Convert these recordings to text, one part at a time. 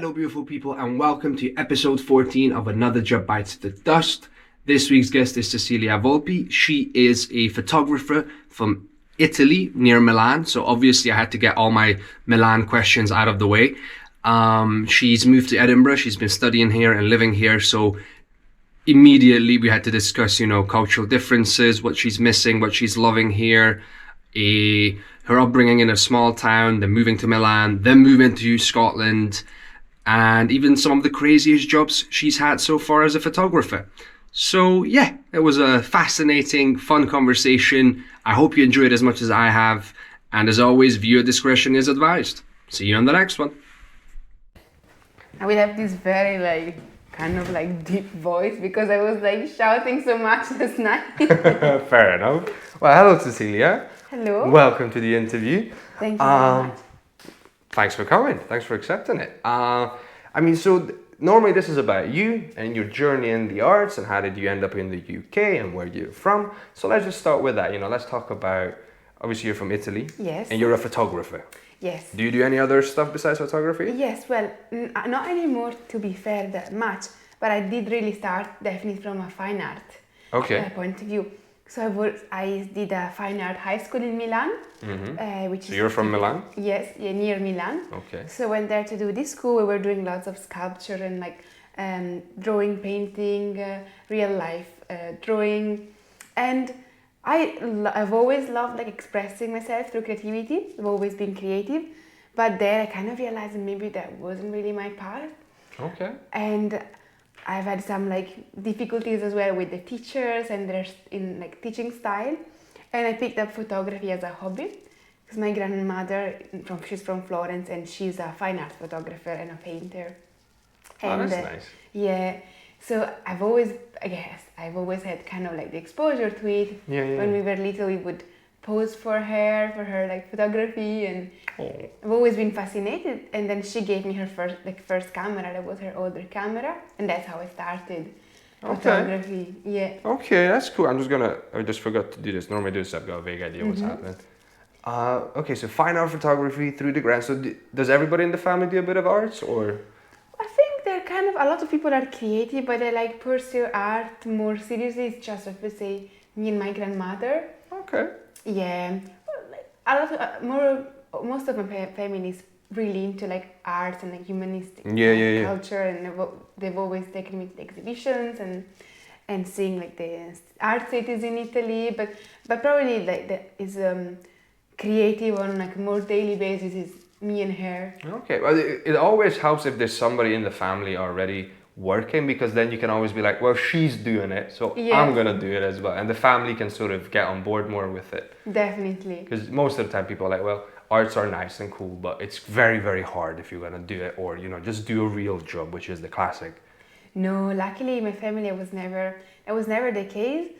Hello, beautiful people, and welcome to episode 14 of Another Job Bites the Dust. This week's guest is Cecilia Volpi. She is a photographer from Italy, near Milan. So obviously I had to get all my Milan questions out of the way. She's moved to Edinburgh. She's been studying here and living here. So immediately we had to discuss, cultural differences, what she's missing, what she's loving here, her upbringing in a small town, then moving to Milan, then moving to Scotland, and even some of the craziest jobs she's had so far as a photographer. So yeah, it was a fascinating, fun conversation. I hope you enjoyed as much as I have. And as always, viewer discretion is advised. See you on the next one. I will have this very deep voice because I was shouting so much last night. Fair enough. Well, hello Cecilia. Hello. Welcome to the interview. Thank you very much. Thanks for coming. Thanks for accepting it. Normally this is about you and your journey in the arts and how did you end up in the UK and where you're from. So let's just start with that. Let's talk about, obviously you're from Italy. Yes. And you're a photographer. Yes. Do you do any other stuff besides photography? Yes, well, not anymore to be fair that much, but I did really start definitely from a fine art point of view. So I did a fine art high school in Milan. Mm-hmm. Which so you're from Milan? Yes, near Milan. Okay. So went there to do this school. We were doing lots of sculpture and drawing, painting, real life drawing. And I've always loved expressing myself through creativity. I've always been creative. But there I kind of realized maybe that wasn't really my path. Okay. And I've had some difficulties as well with the teachers and their teaching style, and I picked up photography as a hobby because my grandmother she's from Florence and she's a fine art photographer and a painter. And, that's nice. Yeah, so I've always had kind of the exposure to it. Yeah. When we were little, we would pose for her photography, and I've always been fascinated. And then she gave me her first camera. That was her older camera, and that's how I started photography. Yeah. Okay, that's cool. I just forgot to do this. Normally I do this, I've got a vague idea what's happening. Okay, so fine art photography through the grant. So does everybody in the family do a bit of arts, or? I think they're a lot of people are creative, but they pursue art more seriously. It's just, let's say, me and my grandmother. Okay. Yeah, most of my family is really into arts and humanistic culture, and they've always taken me to exhibitions and seeing the art cities in Italy. But probably is creative on a more daily basis is me and her. Okay, well it always helps if there's somebody in the family already working, because then you can always be well, she's doing it, so I'm gonna do it as well, and the family can sort of get on board more with it. Definitely. Because most of the time people are well, arts are nice and cool, but it's very, very hard if you're gonna do it, or just do a real job, which is the classic. No, luckily my family that was never the case,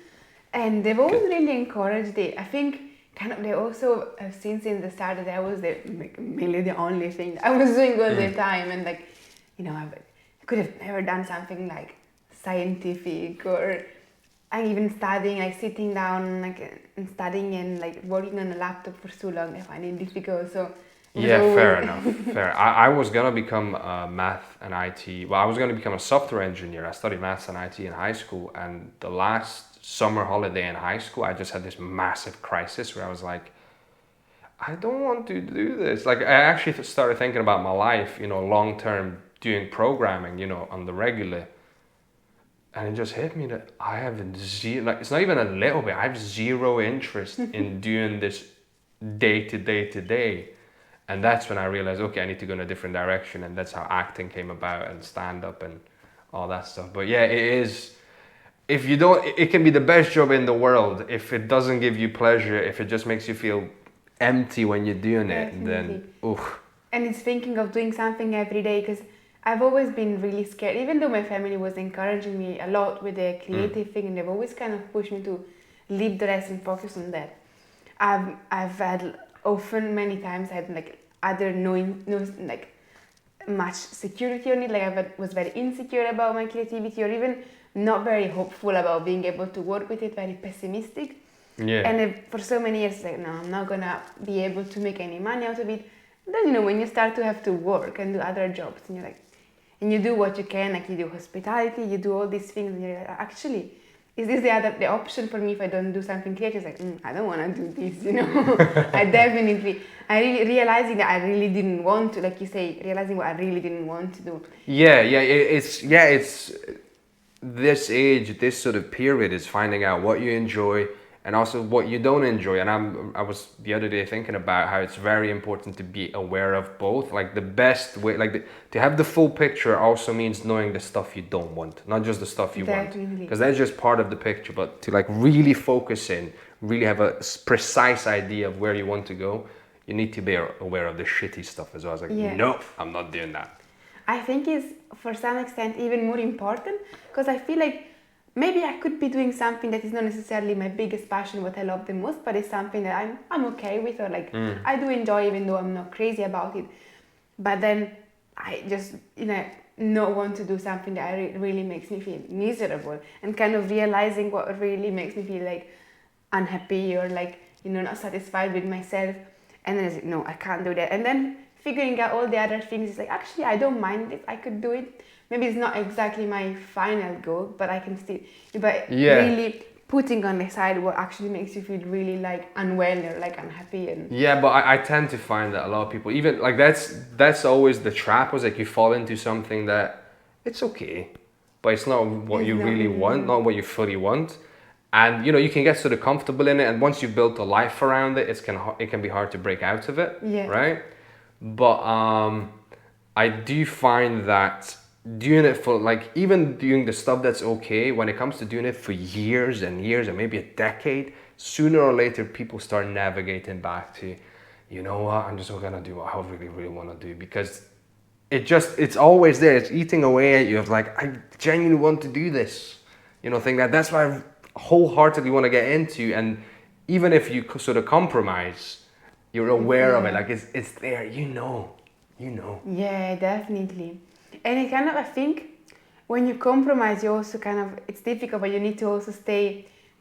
and they've always really encouraged it. I think they also have seen since the start that I was mainly the only thing that I was doing all the time, and I could have never done something scientific, or even studying, sitting down and studying and working on a laptop for so long. I find it difficult. So fair enough. Fair. I was gonna become math and IT. Well, I was gonna become a software engineer. I studied maths and IT in high school, and the last summer holiday in high school, I just had this massive crisis where I was I don't want to do this. I actually started thinking about my life, long term, doing programming, on the regular, and it just hit me that I have zero, it's not even a little bit, I have zero interest in doing this day to day, and that's when I realized, okay, I need to go in a different direction, and that's how acting came about, and stand up and all that stuff. But yeah, it is, it can be the best job in the world. If it doesn't give you pleasure, if it just makes you feel empty when you're doing it, then And it's thinking of doing something every day, because I've always been really scared, even though my family was encouraging me a lot with the creative thing, and they've always kind of pushed me to leave the rest and focus on that. I've had many times I had either no much security on it, I was very insecure about my creativity, or even not very hopeful about being able to work with it, very pessimistic. Yeah. And for so many years, no, I'm not gonna be able to make any money out of it. Then when you start to have to work and do other jobs, and you're and you do what you can, like you do hospitality, you do all these things, and you're like, actually, is this the option for me if I don't do something creative? It's like, I don't want to do this, you know. I really realizing that I really didn't want to, like you say, realizing what I really didn't want to do. It's this age, this sort of period is finding out what you enjoy and also what you don't enjoy. And I was the other day thinking about how it's very important to be aware of both. Like the best way, to have the full picture also means knowing the stuff you don't want, not just the stuff you want, because that's just part of the picture. But to like really focus in, really have a precise idea of where you want to go, you need to be aware of the shitty stuff as well. I was like, no, I'm not doing that. I think it's, for some extent, even more important, because I feel like maybe I could be doing something that is not necessarily my biggest passion, what I love the most, but it's something that I'm okay with, or like I do enjoy, even though I'm not crazy about it. But then I just, not want to do something that really makes me feel miserable, and kind of realizing what really makes me feel like unhappy or like, not satisfied with myself. And then it's like, no, I can't do that. And then figuring out all the other things is like, actually, I don't mind it. I could do it. Maybe it's not exactly my final goal, but I can still, really putting on the side what actually makes you feel really like unwell or like unhappy. And but I tend to find that a lot of people, even like that's always the trap, was like you fall into something that it's okay, but it's not what you really want, not what you fully want. And you can get sort of comfortable in it, and once you've built a life around it, it can be hard to break out of it, right? But I do find that doing it for like, even doing the stuff that's okay, when it comes to doing it for years and years and maybe a decade, sooner or later people start navigating back to, you know what, I'm just gonna do what I really, really want to do, because it's always there. It's eating away at you of like, I genuinely want to do this, thing that's why I wholeheartedly want to get into. And even if you sort of compromise, you're aware of it, like it's there, Yeah, definitely. And it kind of, I think, when you compromise, you also kind of, it's difficult, but you need to also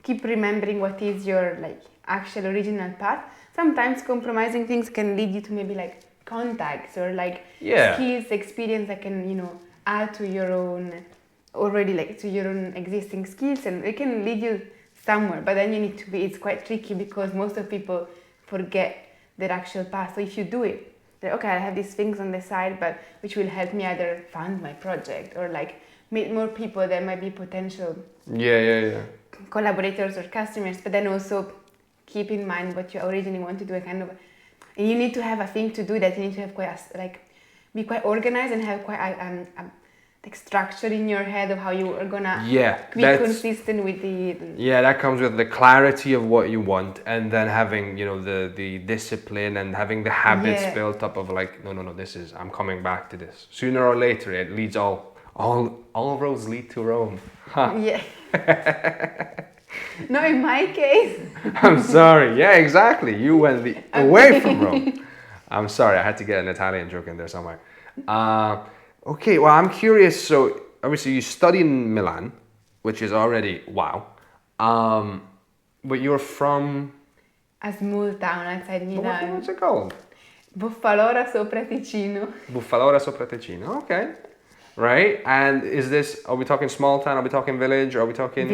keep remembering what is your like actual original path. Sometimes compromising things can lead you to maybe like contacts or like skills, experience that can, add to your own, already like to your own existing skills, and it can lead you somewhere. But then you need to it's quite tricky, because most of people forget their actual path. So if you do it, okay, I have these things on the side, but which will help me either fund my project or like meet more people that might be potential collaborators or customers. But then also keep in mind what you originally want to do, and you need to have a thing to do that. You need to have be quite organized and have quite like structure in your head of how you are gonna be consistent with the that comes with the clarity of what you want, and then having the discipline and having the habits built up of like, no, this is, I'm coming back to this. Sooner or later it leads all roads lead to Rome. No, in my case. I'm sorry, exactly, you went away from Rome. I'm sorry, I had to get an Italian joke in there somewhere. Okay, well, I'm curious. So, obviously, you study in Milan, which is already wow. But you're from a small town outside Milan. What's it called? Buffalora sopra Ticino. Buffalora sopra Ticino. Okay, right. And are we talking small town? Are we talking village? Are we talking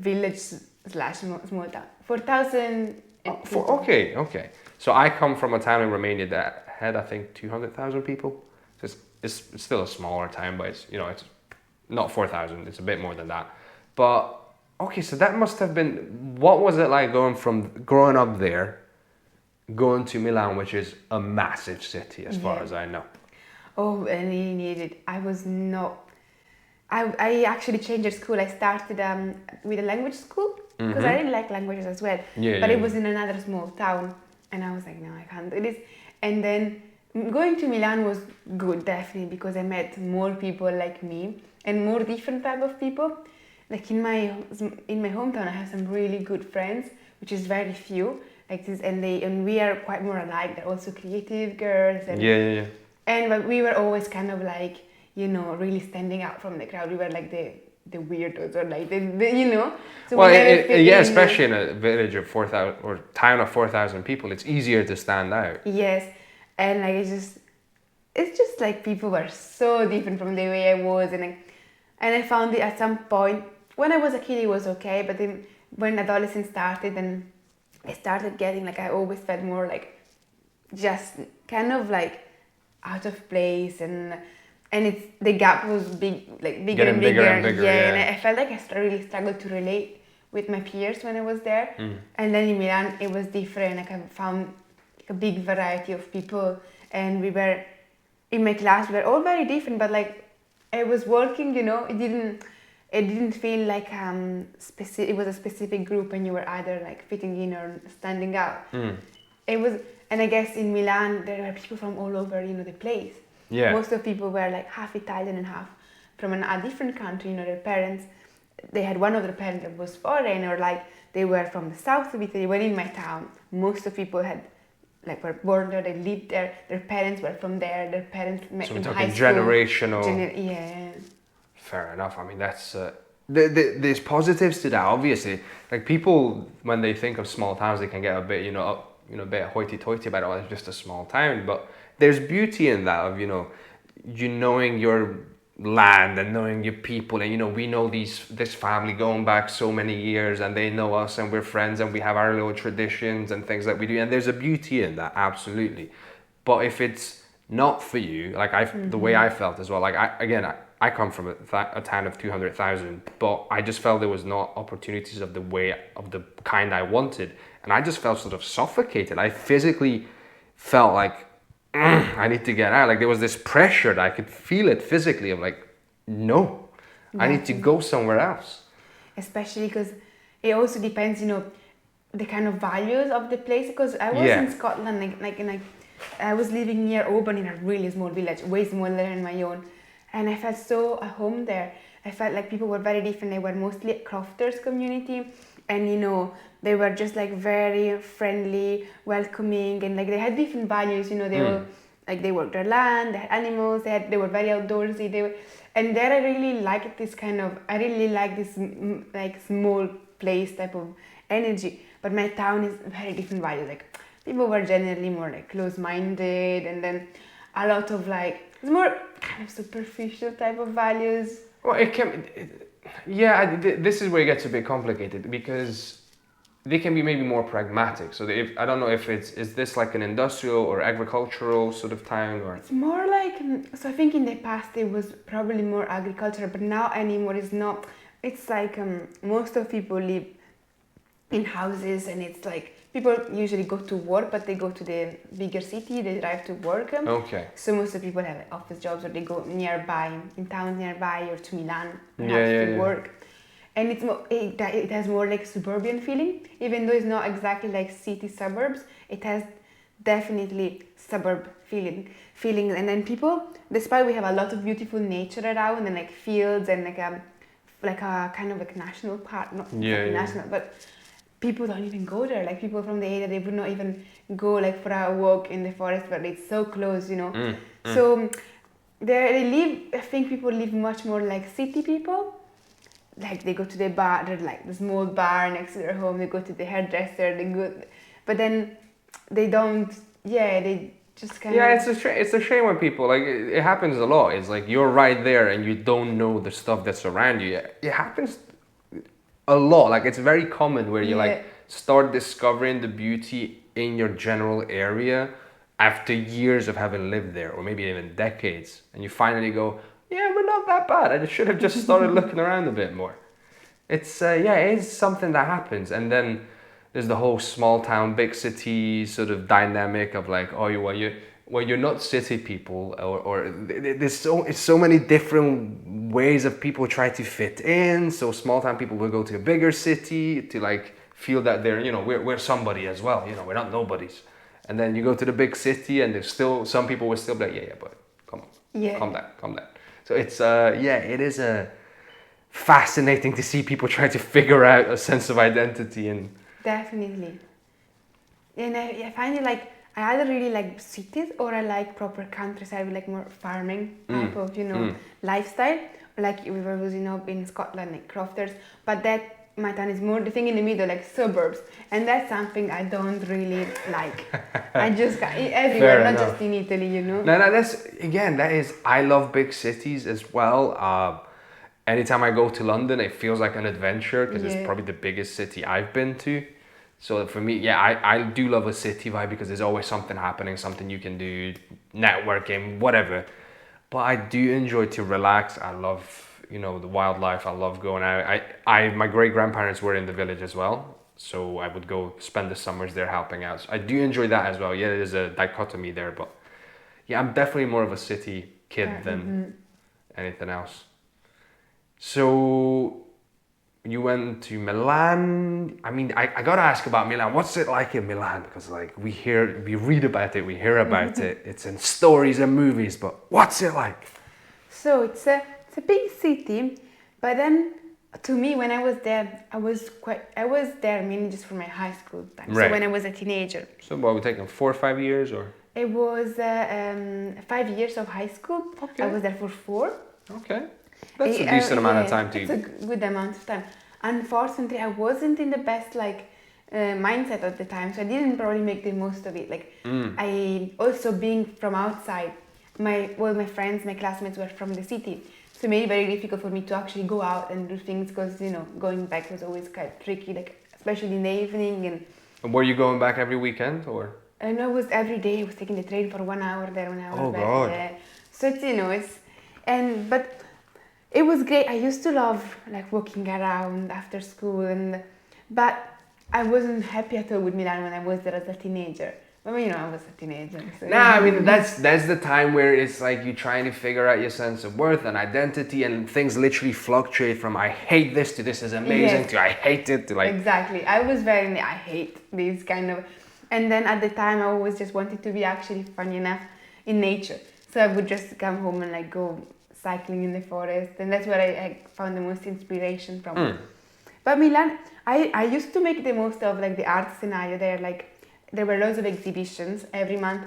village / small town? 4,000. Okay. So I come from a town in Romania that had, I think, 200,000 people. So it's still a smaller town, but it's not 4,000. It's a bit more than that. But okay, so that must have been, what was it like growing up there, going to Milan, which is a massive city as far as I know? Oh, and he needed. I actually changed school. I started with a language school, because I really like languages as well. But it was in another small town, and I was like, no, I can't do this. And then going to Milan was good, definitely, because I met more people like me and more different type of people. Like in my hometown, I have some really good friends, which is very few. Like this, and we are quite more alike. They're also creative girls. And, but we were always kind of like, really standing out from the crowd. We were like the weirdos, or like So especially in a village of 4,000 or town of 4,000 people, it's easier to stand out. Yes. And like it's just like people were so different from the way I was, and I found it at some point when I was a kid it was okay, but then when adolescence started and I started getting like I always felt more like just kind of like out of place, and it's the gap was big, like bigger Getting and bigger, bigger and bigger, and yeah. I felt like I really struggled to relate with my peers when I was there. And then in Milan it was different. Like I found a big variety of people, and we were in my class. We were all very different, but like I was working. It didn't feel like specific. It was a specific group, and you were either like fitting in or standing out. It was, and I guess in Milan there were people from all over, the place. Yeah. Most of people were like half Italian and half from a different country. Their parents, they had one of their parents that was foreign, or like they were from the south of Italy. When in my town, most of people were born there, they lived there. Their parents were from there. Their parents met So we're in talking high school. generational. Yeah. Fair enough. I mean, that's there's positives to that. Obviously, like people when they think of small towns, they can get a bit, a bit hoity-toity about it. Oh, it's just a small town, but there's beauty in that of you knowing your land and knowing your people, and we know this family going back so many years, and they know us, and we're friends, and we have our little traditions and things that we do, and there's a beauty in that, absolutely. But if it's not for you, like the way I felt as well, like I come from a town of 200,000, but I just felt there was not opportunities of the kind I wanted, and I just felt sort of suffocated. I physically felt like I need to get out. Like there was this pressure that I could feel it physically. I'm like, no, I need to go somewhere else. Especially because it also depends, the kind of values of the place. Because I was in Scotland, I was living near Oban in a really small village, way smaller than my own, and I felt so at home there. I felt like people were very different. They were mostly a crofters community, and they were just like very friendly, welcoming, and like they had different values. They were like they worked their land, they had animals, they were very outdoorsy. And there I really liked this I really like this like small place type of energy. But my town is very different values. Like people were generally more like close-minded, and then a lot of it's more kind of superficial type of values. Well, it can. This is where it gets a bit complicated because they can be maybe more pragmatic. So I don't know if is this like an industrial or agricultural sort of town, or it's more like, so I think in the past it was probably more agriculture, but now anymore it's not. It's like most of people live in houses, and it's like people usually go to work, but they go to the bigger city, they drive to work. Okay. So most of the people have office jobs, or they go nearby, in towns nearby, or to Milan to work. And it has more like suburban feeling, even though it's not exactly like city suburbs. It has definitely suburb feeling. And then people, despite we have a lot of beautiful nature around, and like fields, and like a kind of like national park, not national, but people don't even go there. Like people from the area, they would not even go like for a walk in the forest, but it's so close, So I think people live much more like city people. Like they go to the bar, there's like the small bar next to their home, they go to the hairdresser, but then they don't, they just kind of... it's a shame when people, like, it happens a lot. It's like you're right there and you don't know the stuff that's around you. It happens a lot. Like it's very common where you like start discovering the beauty in your general area after years of having lived there, or maybe even decades, and you finally go, we're not that bad. I should have just started looking around a bit more. It's it is something that happens, and then there's the whole small town, big city sort of dynamic of like, you're not city people, or there's so many different ways of people try to fit in. So small town people will go to a bigger city to like feel that they're we're somebody as well. We're not nobodies. And then you go to the big city, and there's still some people will still be like, but come on, calm down. So it's it is fascinating to see people try to figure out a sense of identity. And definitely. And I find it like I either really like cities, or I like proper countryside with like more farming type of lifestyle. Like we were in Scotland, like crofters, but that my town is more the thing in the middle, like suburbs, and that's something I don't really like. I just everywhere, not just in Italy, you know. No, that is. I love big cities as well. Anytime I go to London, it feels like an adventure because it's probably the biggest city I've been to. So for me, I do love a city vibe because there's always something happening, something you can do, networking, whatever. But I do enjoy to relax. I love, the wildlife. I love going out. My great grandparents were in the village as well, so I would go spend the summers there helping out. So I do enjoy that as well. Yeah, there's a dichotomy there, but yeah, I'm definitely more of a city kid than anything else. So you went to Milan. I mean, I gotta ask about Milan. What's it like in Milan? Because like we read about it, we hear about it. It's in stories and movies, but what's it like? So it's a big city, but then to me when I was there, I was there mainly just for my high school time. Right. So when I was a teenager. So what, we taking 4 or 5 years or? It was 5 years of high school. Okay. I was there for 4. Okay. That's a decent amount of time to. It's a good amount of time. Unfortunately, I wasn't in the best mindset at the time, so I didn't probably make the most of it. I also being from outside, my friends, my classmates were from the city, so it made it very difficult for me to actually go out and do things because going back was always kind of tricky, especially in the evening. And were you going back every weekend or? And I was every day. I was taking the train for 1 hour there, 1 hour back. God. There. So but it was great. I used to love walking around after school, but I wasn't happy at all with Milan when I was there as a teenager. I mean, I was a teenager. So I mean that's the time where it's like you're trying to figure out your sense of worth and identity, and things literally fluctuate from I hate this to this is amazing to I hate it to Exactly. I was I hate these kind of, and then at the time I always just wanted to be actually funny enough in nature. So I would just come home and go cycling in the forest, and that's where I found the most inspiration from. But Milan, I used to make the most of the art scenario there. There were loads of exhibitions every month,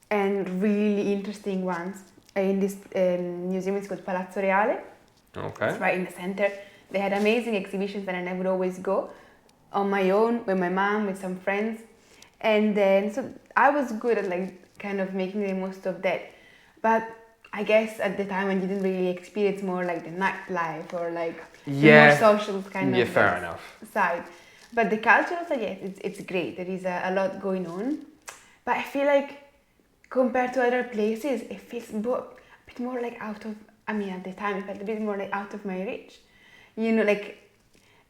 and really interesting ones. In this museum, it's called Palazzo Reale. Okay. It's right in the center. They had amazing exhibitions, and I would always go on my own with my mom, with some friends, and then so I was good at kind of making the most of that. But I guess at the time I didn't really experience more the nightlife or the more social kind of fair enough. side. But the culture also, it's great. There is a lot going on. But I feel compared to other places, it feels a bit more out of, at the time it felt a bit more out of my reach.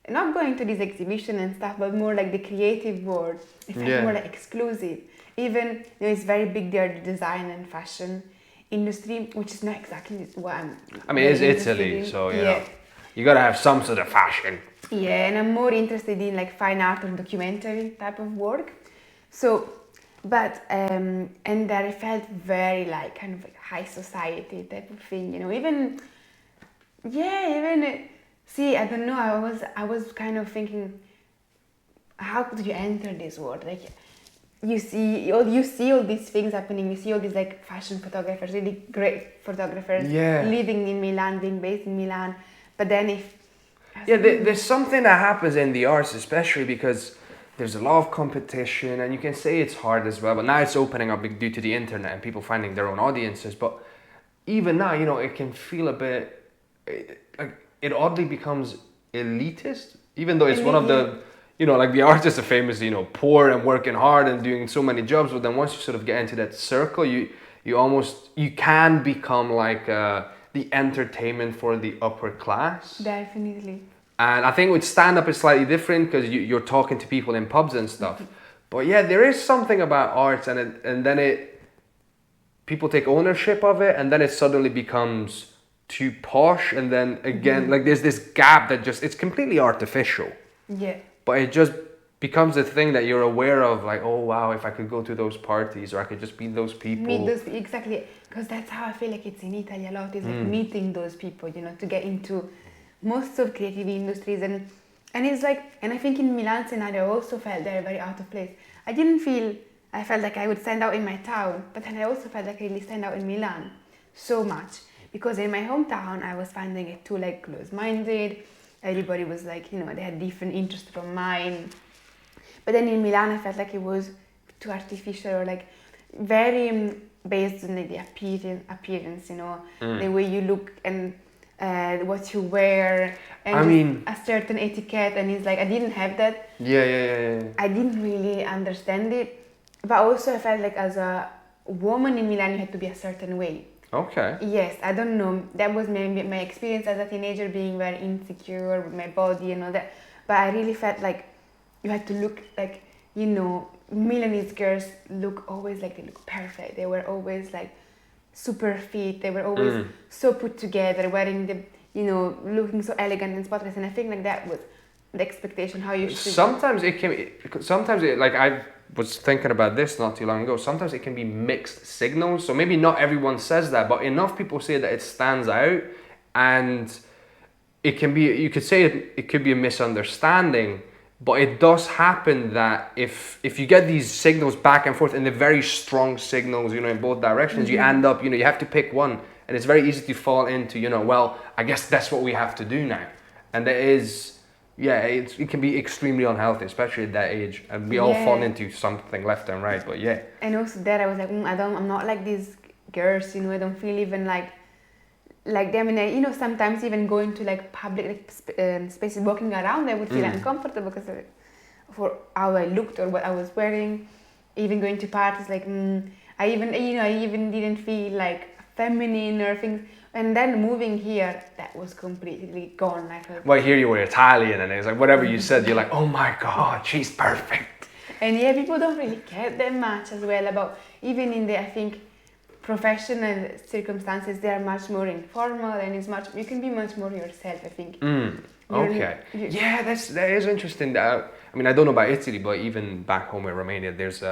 Not going to this exhibition and stuff, but more the creative world. It felt more exclusive. Even, it's very big there, the design and fashion industry, which is not exactly what I'm. It's Italy, so you gotta have some sort of fashion. Yeah, and I'm more interested in fine art or documentary type of work. So, but and there it felt very kind of high society type of thing, Even see, I don't know. I was kind of thinking, how could you enter this world? You see all these things happening. You see all these fashion photographers, really great photographers, living in Milan, being based in Milan. But then there's something that happens in the arts, especially because there's a lot of competition, and you can say it's hard as well. But now it's opening up due to the internet and people finding their own audiences. But even now, it can feel a bit it oddly becomes elitist, even though it's one of the. The artists are famous, poor and working hard and doing so many jobs. But then once you sort of get into that circle, you can become the entertainment for the upper class. Definitely. And I think with stand-up it's slightly different because you're talking to people in pubs and stuff. But yeah, there is something about arts, and then people take ownership of it, and then it suddenly becomes too posh, and then again, there's this gap that it's completely artificial. Yeah. But it just becomes a thing that you're aware of, oh wow, if I could go to those parties, or I could just meet those people. Exactly, because that's how I feel it's in Italy a lot, is meeting those people, to get into most of creative industries, and it's and I think in Milan scenario I also felt they're very out of place. I felt I would stand out in my town, but then I also felt I really stand out in Milan so much, because in my hometown I was finding it too close-minded. everybody was like, you know, they had different interests from mine. But then in Milan, I felt like it was too artificial, or like very based on the appearance, you know, the way you look and what you wear, and I mean, a certain etiquette. And it's like I didn't have that. Yeah. I didn't really understand it, but also I felt like as a woman in Milan, you had to be a certain way. Okay. Yes, I don't know. That was maybe my experience as a teenager, being very insecure with my body and all that. But I really felt like you had to look like, you know, Milanese girls look always like they look perfect. They were always like super fit. They were always so put together, wearing the, you know, looking so elegant and spotless. And I think like that was the expectation, how you should. Sometimes like I was thinking about this not too long ago. Sometimes it can be mixed signals. So maybe not everyone says that, but enough people say that it stands out, and it can be. You could say it could be a misunderstanding, but it does happen that if you get these signals back and forth, and they're very strong signals, you know, in both directions, you end up, you know, you have to pick one, and it's very easy to fall into, you know, well, I guess that's what we have to do now, and there is. Yeah, it can be extremely unhealthy, especially at that age, and we all fall into something left and right. But yeah, and also there I was like, I'm not like these girls, you know. I don't feel even like them. And you know, sometimes even going to like public spaces, walking around, I would feel uncomfortable because for how I looked or what I was wearing. Even going to parties, like I even didn't feel like feminine or things. And then moving here, that was completely gone. Well, here you were Italian, and it's like whatever you said, you're like, oh my God, she's perfect. And yeah, people don't really care that much as well about, even in the, I think, professional circumstances, they are much more informal, and you can be much more yourself, I think. Okay. Yeah, that is interesting. I mean, I don't know about Italy, but even back home in Romania, there's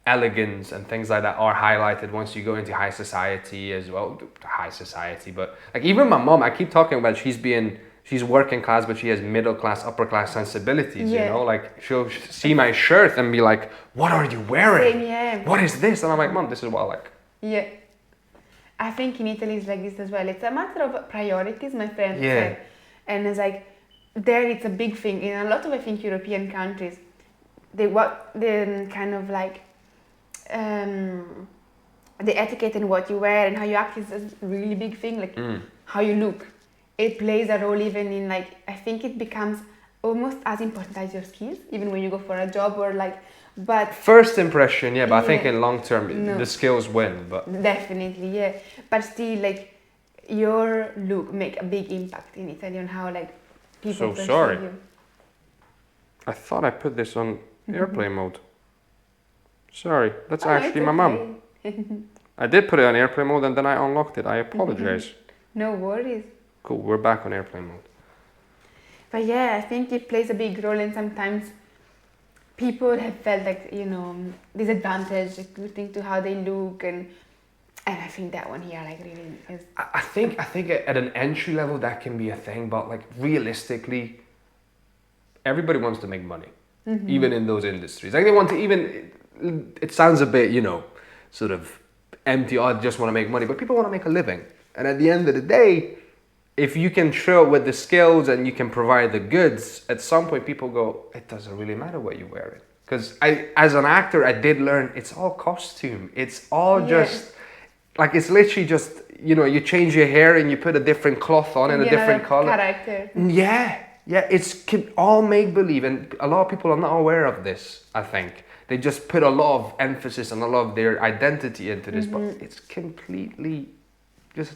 elegance and things like that are highlighted once you go into high society as well. High society, but like even my mom, I keep talking about she's working class, but she has middle class, upper class sensibilities. You know, like she'll see my shirt and be like, "What are you wearing? Same, yeah. What is this?" And I'm like, "Mom, this is what I like." Yeah, I think in Italy it's like this as well. It's a matter of priorities, my friend said, and it's like there it's a big thing in a lot of, I think, European countries. The kind of like. The etiquette and what you wear and how you act is a really big thing. Like how you look, it plays a role even in, like, I think it becomes almost as important as your skills, even when you go for a job or like. But first impression, but I think in long term the skills win. But definitely, but still, like, your look make a big impact in Italy on how like people perceive you. I thought I put this on airplane mode. Sorry, that's actually my mum. I did put it on airplane mode and then I unlocked it. I apologize. No worries. Cool, we're back on airplane mode. But yeah, I think it plays a big role, and sometimes people have felt like, you know, disadvantaged according to how they look, and I think that one here like really is. I think at an entry level that can be a thing, but like realistically, everybody wants to make money, even in those industries. Like they want to even. It sounds a bit, you know, sort of empty. I just want to make money, but people want to make a living. And at the end of the day, if you can show it with the skills and you can provide the goods, at some point people go, it doesn't really matter what you wear it. Because as an actor, I did learn it's all costume. It's all just, like, it's literally just, you know, you change your hair and you put a different cloth on and a different color. Character. Yeah, it's all make-believe. And a lot of people are not aware of this, I think. They just put a lot of emphasis and a lot of their identity into this, but it's completely just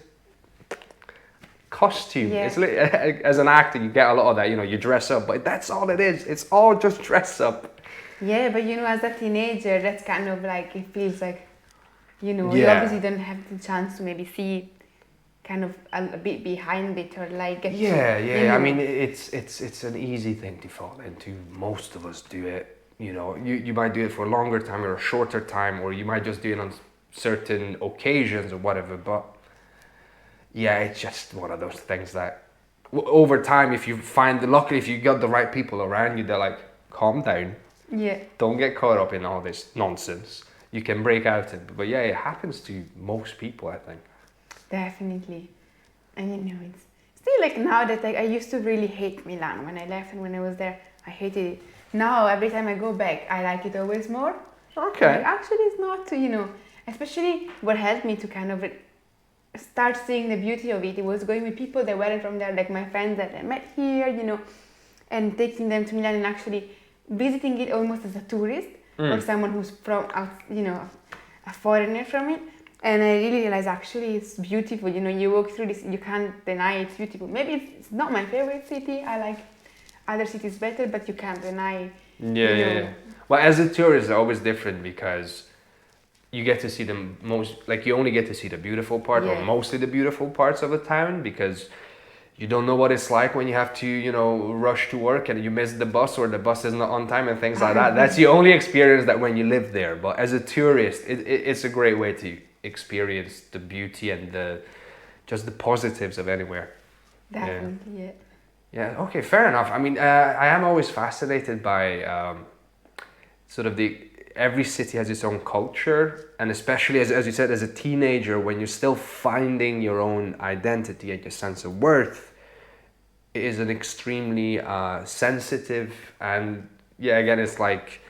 costume. It's as an actor, you get a lot of that, you know, you dress up, but that's all it is. It's all just dress up. Yeah, but you know, as a teenager, that's kind of like, it feels like, you know, you obviously don't have the chance to maybe see kind of a bit behind it, or like get to, I mean, it's an easy thing to fall into. Most of us do it. You know, you might do it for a longer time or a shorter time, or you might just do it on certain occasions or whatever. But yeah, it's just one of those things that over time, if you luckily if you got the right people around you, they're like, calm down. Yeah. Don't get caught up in all this nonsense. You can break out of it. But yeah, it happens to most people, I think. Definitely. And you know, it's still like now that like I used to really hate Milan when I left and when I was there, I hated it. Now every time I go back, I like it always more. Okay. Like, actually, it's not, especially what helped me to kind of start seeing the beauty of it. It was going with people that weren't from there, like my friends that I met here, and taking them to Milan and actually visiting it almost as a tourist or someone who's from out, a foreigner from it. And I really realized actually it's beautiful. You walk through this, you can't deny it's beautiful. Maybe it's not my favorite city. I like other cities better, but you can't deny. Yeah. Well, as a tourist, it's always different because you get to see the most, like you only get to see the beautiful part or mostly the beautiful parts of a town because you don't know what it's like when you have to, rush to work and you miss the bus or the bus is not on time and things like that. That's the only experience that when you live there. But as a tourist, it's a great way to experience the beauty and just the positives of anywhere. Definitely, yeah. Yeah, okay, fair enough. I mean, I am always fascinated by sort of every city has its own culture, and especially as you said, as a teenager, when you're still finding your own identity and your sense of worth, it is an extremely sensitive and again, it's like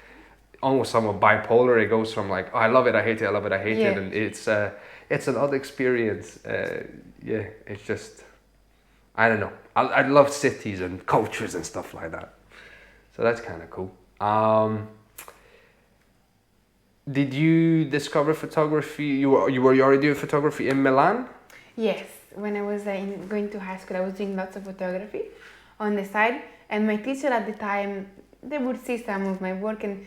almost somewhat bipolar. It goes from like, oh, I love it, I hate it, I love it, I hate it, and it's an odd experience. It's just, I don't know. I love cities and cultures and stuff like that, so that's kind of cool. Did you discover photography? You were already doing photography in Milan? Yes, when I was going to high school, I was doing lots of photography on the side, and my teacher at the time, they would see some of my work, and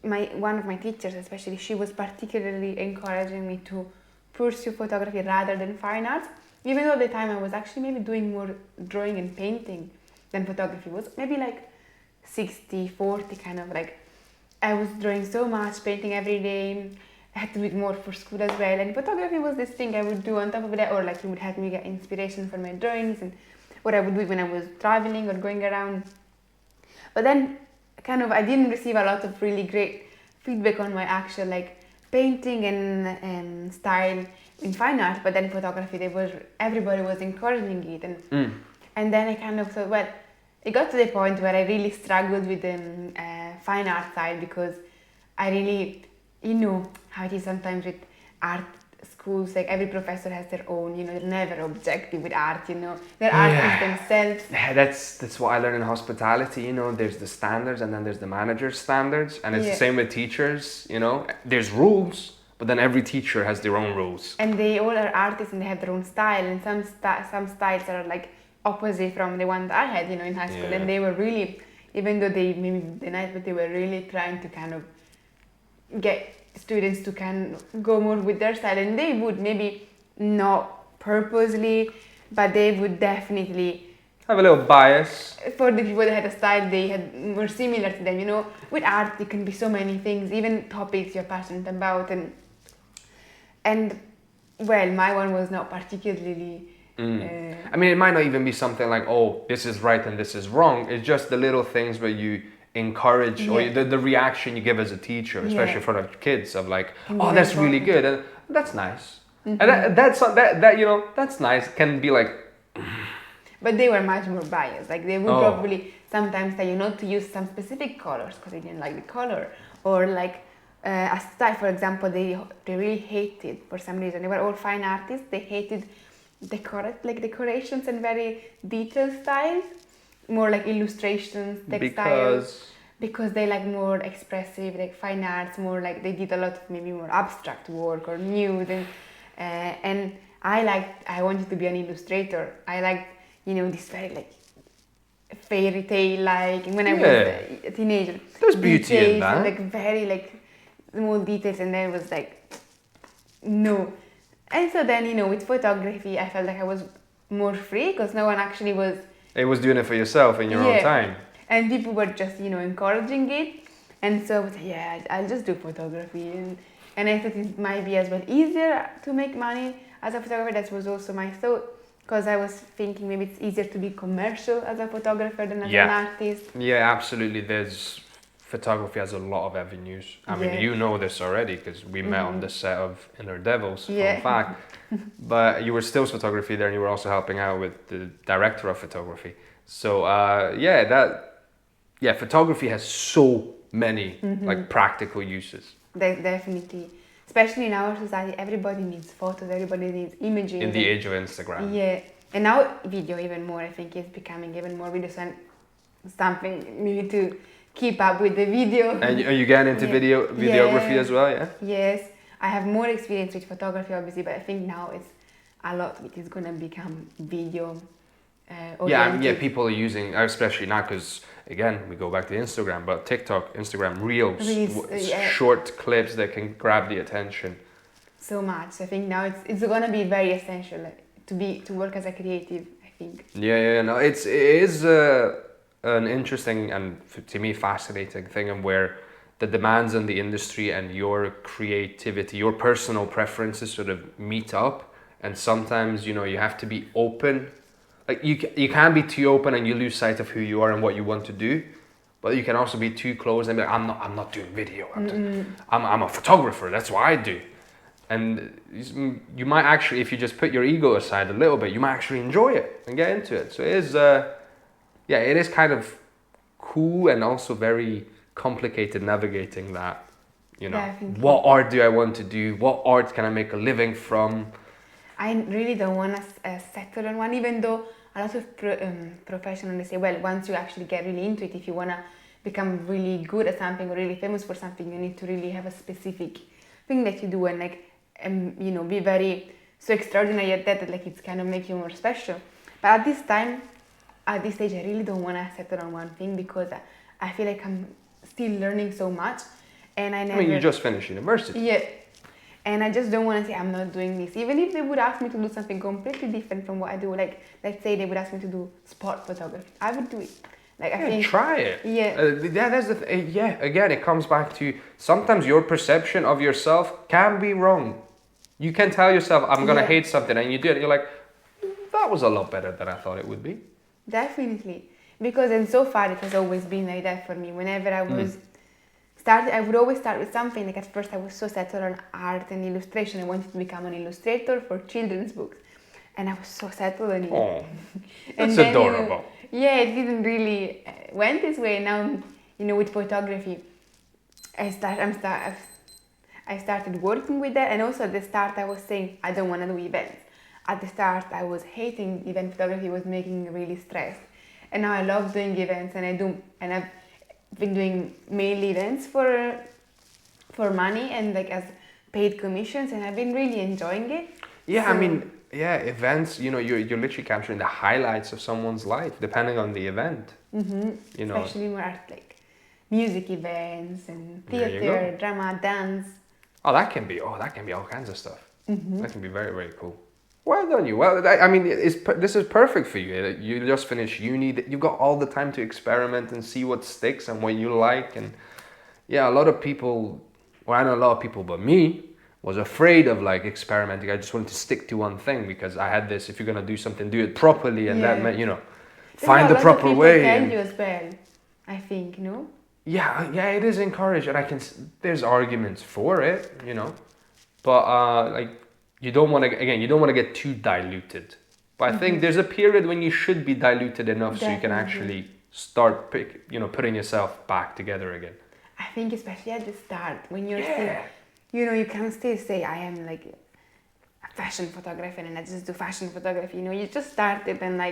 one of my teachers especially, she was particularly encouraging me to pursue photography rather than fine arts, even though at the time I was actually maybe doing more drawing and painting than photography. Was maybe like 60-40 kind of like. I was drawing so much, painting every day. I had to do it more for school as well. And photography was this thing I would do on top of that, or like it would help me get inspiration for my drawings and what I would do when I was traveling or going around. But then I didn't receive a lot of really great feedback on my actual like painting and style in fine art. But then photography, everybody was encouraging it. And then I kind of thought, well, it got to the point where I really struggled with the fine art side because I really, how it is sometimes with art schools, like every professor has their own, they're never objective with art, they're artists themselves. Yeah, that's what I learned in hospitality, there's the standards and then there's the manager's standards, and it's the same with teachers, there's rules, but then every teacher has their own rules. And they all are artists and they have their own style, and some styles are like opposite from the one that I had, in high school, and they were really, even though they maybe denied, but they were really trying to kind of get students to kind of go more with their style, and they would maybe not purposely, but they would definitely have a little bias. For the people that had a style they had more similar to them, with art it can be so many things, even topics you're passionate about, and well, my one was not particularly I mean, it might not even be something like, oh, this is right and this is wrong. It's just the little things where you encourage or the reaction you give as a teacher, especially in front of kids, of like, oh, that's really good and that's nice. And that's nice. Can be like. But they were much more biased. Like they would probably sometimes tell you not to use some specific colors because they didn't like the color, or like a style. For example, they really hated, for some reason, they were all fine artists. They hated decorations and very detailed styles, more like illustrations, textiles, because they like more expressive, like fine arts, more like they did a lot of maybe more abstract work or nude, and I wanted to be an illustrator. I liked this very like fairy tale like when I was a teenager. There's beauty in that. Like very like small details, and then it was like no. And so then, with photography, I felt like I was more free because no one actually was. It was doing it for yourself in your own time. And people were just, encouraging it. And so I was like, I'll just do photography. And I thought it might be as well easier to make money as a photographer. That was also my thought, because I was thinking maybe it's easier to be commercial as a photographer than as an artist. Yeah, absolutely. There's photography has a lot of avenues. I mean, Yeah. you know this already because we met on the set of Inner Devils, Yeah. fun fact. But you were stills photography there, and you were also helping out with the director of photography. So photography has so many like practical uses Definitely. Especially in our society, everybody needs photos, everybody needs images. in the age of Instagram. Yeah. And now video even more, I think, is becoming even more videos and something you need to keep up with the video. And are you getting into videography as well? Yeah. Yes. I have more experience with photography, obviously, but I think now it's a lot of it is going to become video oriented. People are using, especially now because again we go back to Instagram, but TikTok, Instagram Reels, short clips that can grab the attention. So much. I think now it's going to be very essential to work as a creative, I think. No, it is an interesting and to me fascinating thing, and where the demands in the industry and your creativity, your personal preferences sort of meet up, and sometimes you have to be open. Like you can't be too open and you lose sight of who you are and what you want to do, but you can also be too close and be like, I'm not doing video. I'm a photographer. That's what I do. And you might actually, if you just put your ego aside a little bit, you might actually enjoy it and get into it. So it is, it is kind of cool and also very complicated navigating that. What art do I want to do? What art can I make a living from? I really don't want to settle on one, even though a lot of professionals say, well, once you actually get really into it, if you want to become really good at something or really famous for something, you need to really have a specific thing that you do and be very so extraordinary at that like it's kind of make you more special. But at this stage, I really don't want to settle on one thing because I feel like I'm still learning so much, and I you just finished university. Yeah. And I just don't want to say I'm not doing this. Even if they would ask me to do something completely different from what I do, like let's say they would ask me to do sport photography, I would do it. Like I think try it. Yeah. That's the again, it comes back to sometimes your perception of yourself can be wrong. You can tell yourself I'm gonna hate something, and you do it, and you're like, that was a lot better than I thought it would be. Definitely, because and so far it has always been like that for me. Whenever I was I would always start with something. Like at first I was so settled on art and illustration. I wanted to become an illustrator for children's books, and I was so settled on it. Oh, And that's then, adorable. It didn't really went this way. Now, with photography, I started working with that, and also at the start I was saying I don't want to do events. At the start I was hating event photography, was making me really stressed, and now I love doing events, and I've been doing mainly events for money and like as paid commissions, and I've been really enjoying it. Events, you're literally capturing the highlights of someone's life depending on the event. Especially more art, like music events and theater, drama, dance. That can be all kinds of stuff. That can be very, very cool. Well done, you. Well, this is perfect for you. You just finished uni. You've got all the time to experiment and see what sticks and what you like. And a lot of people, I know a lot of people, but me, was afraid of like experimenting. I just wanted to stick to one thing because I had this, if you're going to do something, do it properly. And that meant, find the proper way. Tell you as well, I think, no? Yeah, it is encouraged. And there's arguments for it, but you don't want to get too diluted. But I think there's a period when you should be diluted enough so you can actually start putting yourself back together again. I think especially at the start when you're still, you can still say I am like a fashion photographer and I just do fashion photography. You just started and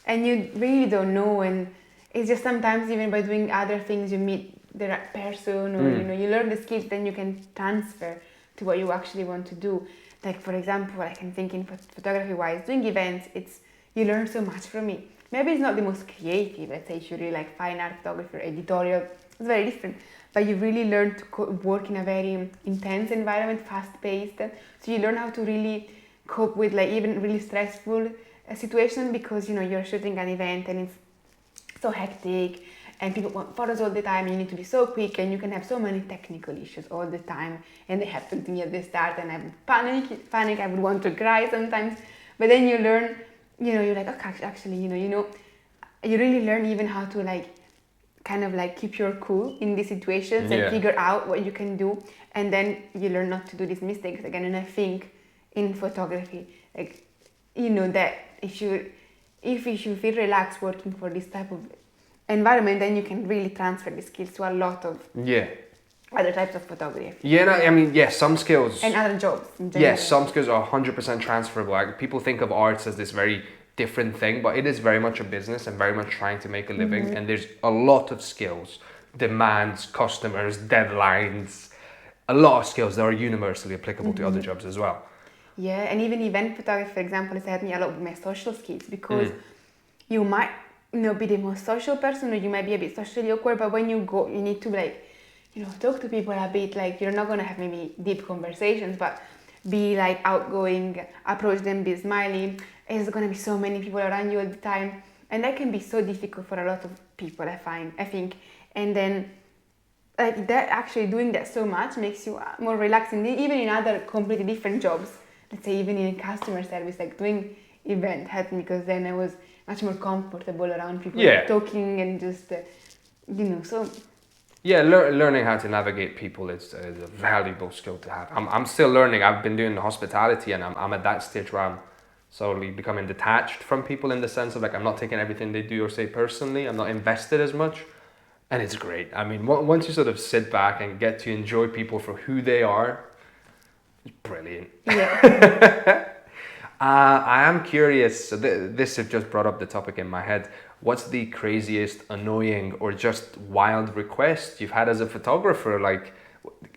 and you really don't know, and it's just sometimes even by doing other things you meet the right person, or you learn the skills, then you can transfer to what you actually want to do. Like for example, like I'm thinking photography wise, doing events, you learn so much from it. Maybe it's not the most creative, let's say if you really like fine art photography or editorial, it's very different. But you really learn to work in a very intense environment, fast paced. So you learn how to really cope with like even really stressful situation, because you're shooting an event and it's so hectic and people want photos all the time, you need to be so quick, and you can have so many technical issues all the time, and they happen to me at the start and I would panic, I would want to cry sometimes, but then you learn, you're like, okay, actually, you really learn even how to like kind of like keep your cool in these situations Yeah. and figure out what you can do, and then you learn not to do these mistakes again. And I think in photography, like, you know, that if you feel relaxed working for this type of environment, then you can really transfer the skills to a lot of Yeah. other types of photography Yeah, no, I mean, yeah, some skills. and other jobs in general. Yes, some skills are 100% transferable. Like, people think of arts as this very different thing, but it is very much a business and very much trying to make a living. And there's a lot of skills, demands, customers, deadlines, a lot of skills that are universally applicable to other jobs as well. Yeah, and even event photography, for example, has helped me a lot with my social skills, because you might not be the most social person, or you might be a bit socially awkward, but when you go, you need to, like, you know, talk to people a bit. Like, you're not gonna have maybe deep conversations, but be like outgoing, approach them, be smiley. There's gonna be so many people around you all the time, and that can be so difficult for a lot of people, I think. And then, like, that actually doing that so much makes you more relaxed, and even in other completely different jobs. Let's say even in customer service, like doing event helped me, because then I was much more comfortable around people, Yeah. talking and just, you know, so. Yeah, learning how to navigate people is a valuable skill to have. I'm still learning. I've been doing hospitality, and I'm at that stage where I'm slowly becoming detached from people, in the sense of, like, I'm not taking everything they do or say personally. I'm not invested as much, and it's great. I mean, once you sort of sit back and get to enjoy people for who they are, it's brilliant. Yeah. I am curious. So this has just brought up the topic in my head. What's the craziest, annoying, or just wild request you've had as a photographer? Like,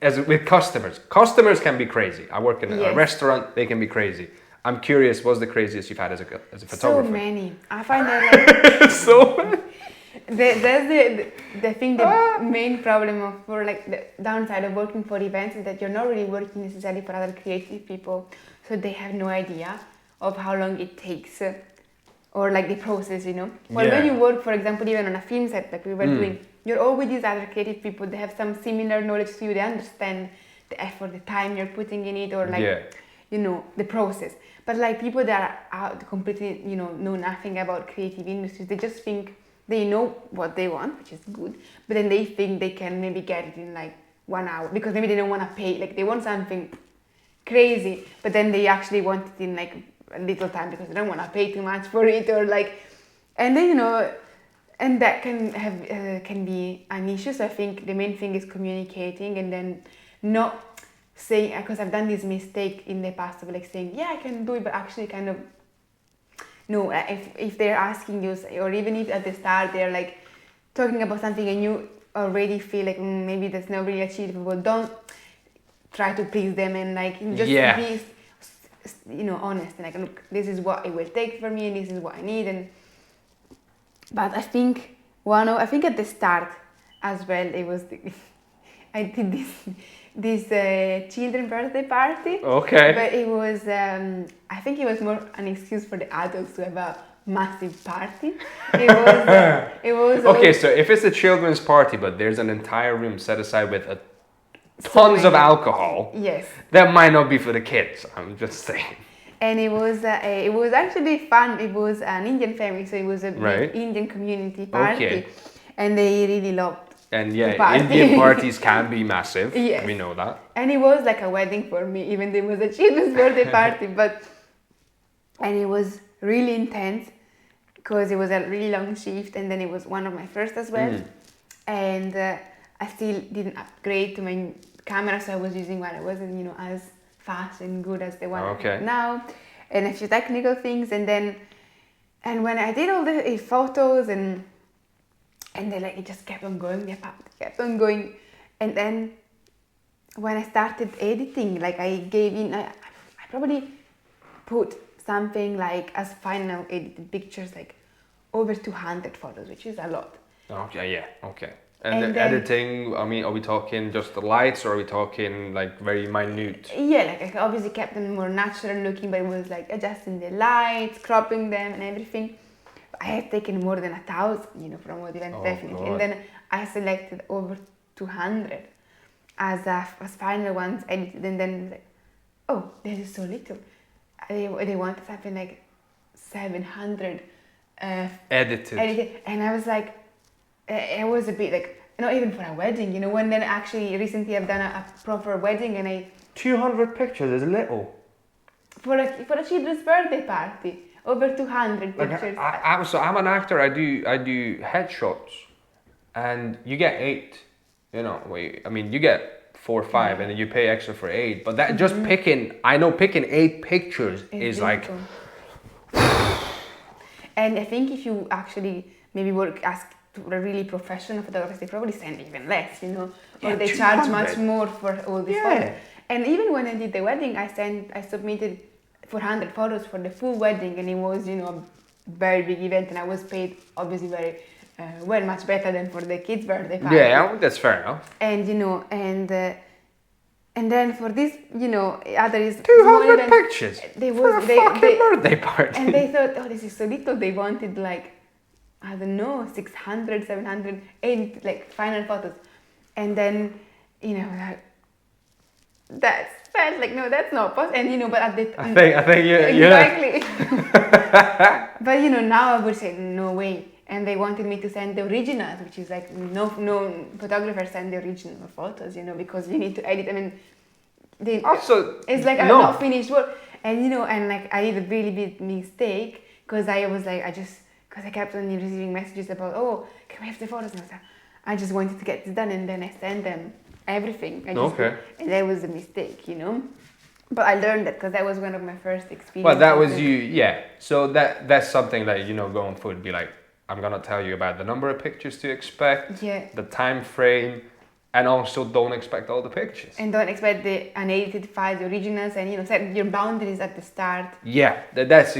as with customers. Customers can be crazy. I work in a Yes. restaurant; they can be crazy. I'm curious. What's the craziest you've had as a So photographer? many. I find that, like, So that's the thing, the main problem of, or like the downside of working for events, is that you're not really working necessarily for other creative people, so they have no idea of how long it takes, or like the process, you know. Well, Yeah. when you work, for example, even on a film set like we were doing, you're all with these other creative people. They have some similar knowledge to you. They understand the effort, the time you're putting in it, or like, Yeah. you know, the process. But like people that are out completely, you know nothing about creative industries, they just think they know what they want, which is good, but then they think they can maybe get it in like 1 hour, because maybe they don't want to pay, like they want something crazy, but then they actually want it in like a little time, because they don't want to pay too much for it, or like, and then, you know, and that can have can be an issue. So I think the main thing is communicating, and then not saying, because I've done this mistake in the past of like saying, yeah, I can do it, but actually kind of, no, if they're asking you, or even if at the start they're like talking about something and you already feel like maybe that's not really achievable, don't try to please them, and like just Yeah. be, you know, honest, and like, look, this is what it will take for me, and this is what I need. And but I think I think at the start as well, it was I did this children birthday party. Okay. But it was I think it was more an excuse for the adults to have a massive party. It was Okay, all, so if it's a children's party, but there's an entire room set aside with tons of many. alcohol, Yes. that might not be for the kids. I'm just saying. And it was actually fun. It was an Indian family, so it was a big Right. Indian community party, Okay. and they really loved. And the yeah, party. Indian parties can be massive. Yes. We know that. And it was like a wedding for me, even though it was a children's birthday party. And it was really intense, because it was a really long shift, and then it was one of my first as well. And I still didn't upgrade to my camera, so I was using one. I wasn't, you know, as fast and good as the one I Okay. have now, and a few technical things. And when I did all the photos, and then like it just kept on going, the party kept on going. And then when I started editing, like I gave in, I probably put something like, as final edited pictures, like over 200 photos, which is a lot. Okay, yeah, okay. And And the then- editing, I mean, are we talking just the lights, or are we talking like very minute? Yeah, like I obviously kept them more natural looking, but it was like adjusting the lights, cropping them and everything. I had taken more than 1,000, you know, from what event, Oh, definitely. God. And then I selected over 200 as final ones edited, and then like, oh, this is so little. They wanted something like 700 Edited. edited, and I was like, it was a bit like, not even for a wedding, you know, when then actually recently I've done a proper wedding and I 200 pictures is little. for a children's birthday party, over 200 pictures. So I'm an actor. I do headshots, and you get 8. You know, you get 4 or 5, and then you pay extra for 8. But that just picking 8 pictures is like. And I think if you actually maybe ask a really professional photographer, they probably send even less, you know, or they charge much more for all these photos. And even when I did the wedding, I submitted 400 photos for the full wedding, and it was, you know, a very big event, and I was paid obviously very much better than for the kids' birthday party. Yeah, that's fair enough. And you know, and then for this, you know, others 200 pictures for a fucking birthday party. And they thought, oh, this is so little. They wanted like, I don't know, 600, 700, 8 like final photos. And then, you know, like, that's felt like, no, that's not possible. And you know, but at the I think exactly. But you know, now I would say no way. And they wanted me to send the originals, which is like no photographers send the original photos, you know, because you need to edit. I mean, it's like a not finished work. And you know, and like I did a really big mistake because I was like, because I kept on receiving messages about, oh, can we have the photos? And I just wanted to get this done, and then I sent them everything. And that was a mistake, you know. But I learned that because that was one of my first experiences. Well, that was you, yeah. So that's something that, you know, going forward, be like, I'm gonna tell you about the number of pictures to expect, the time frame, and also don't expect all the pictures. And don't expect the unedited files, the originals, and you know, set your boundaries at the start. Yeah, that's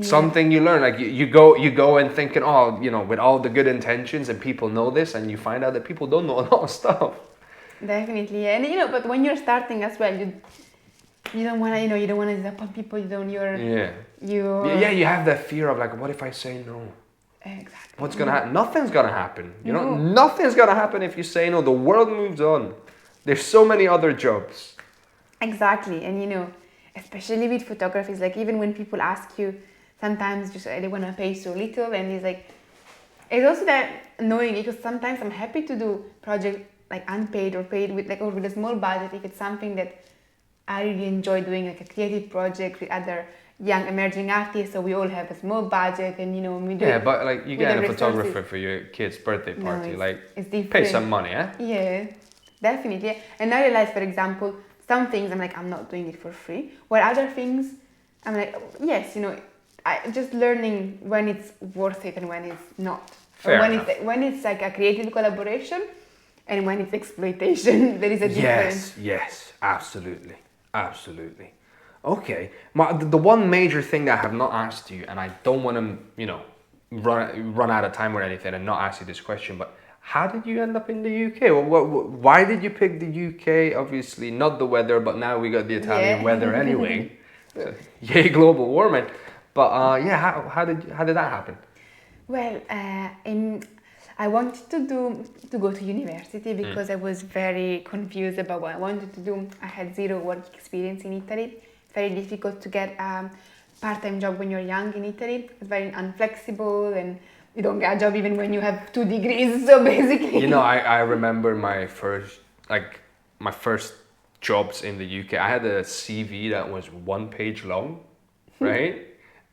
something you learn. Like you go and thinking, oh, you know, with all the good intentions, and people know this, and you find out that people don't know a lot of stuff. Definitely, yeah. And you know, but when you're starting as well, you don't want to, you know, you don't want to disappoint people. You have that fear of like, what if I say no? Exactly. What's gonna happen? Nothing's gonna happen. You know, nothing's gonna happen if you say no. The world moves on. There's so many other jobs. Exactly, and you know, especially with photography, it's like even when people ask you, sometimes just they wanna pay so little, and it's like, it's also that annoying because sometimes I'm happy to do projects like unpaid or paid with like or with a small budget if it's something that I really enjoy doing, like a creative project with other young emerging artists, so we all have a small budget, and you know we do. Yeah, but like you get a photographer for your kid's birthday party, it's different. Pay some money, eh? Yeah, definitely. And I realize, for example, some things I'm like, I'm not doing it for free, while other things I'm like, yes, you know, I just learning when it's worth it and when it's not. Fair or enough. when it's like a creative collaboration and when it's exploitation. There is a difference. Yes, absolutely. Okay, the one major thing that I have not asked you, and I don't want to, you know, run out of time or anything and not ask you this question, but how did you end up in the UK? Why did you pick the UK? Obviously, not the weather, but now we got the Italian weather anyway. Yay, global warming. But how did that happen? Well, I wanted to go to university because I was very confused about what I wanted to do. I had zero work experience in Italy. It's very difficult to get a part-time job when you're young in Italy. It's very unflexible, and you don't get a job even when you have 2 degrees. So basically, you know, I remember my first jobs in the UK. I had a CV that was 1 page long, right?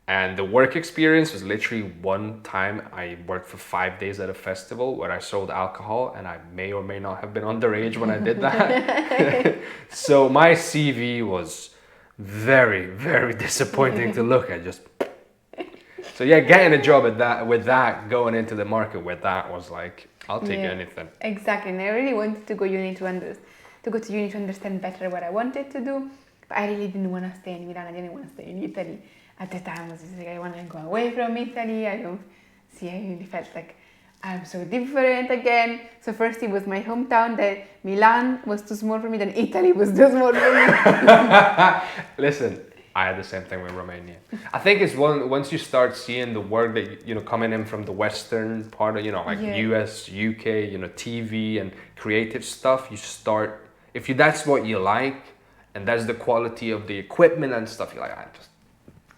And the work experience was literally one time I worked for 5 days at a festival where I sold alcohol, and I may or may not have been underage when I did that. So my CV was very, very disappointing to look at. So yeah, getting a job with that, going into the market with that was like, I'll take anything. Exactly, and I really wanted to go to uni to understand better what I wanted to do, but I really didn't want to stay in Milan. I didn't want to stay in Italy. At the time, I was just like, I want to go away from Italy. I really felt like I'm so different again. So first it was my hometown, that Milan was too small for me, then Italy was too small for me. Listen, I had the same thing with Romania. I think it's once you start seeing the work that, you know, coming in from the Western part of, you know, like US, UK, you know, TV and creative stuff, you start, that's what you like, and that's the quality of the equipment and stuff, you're like,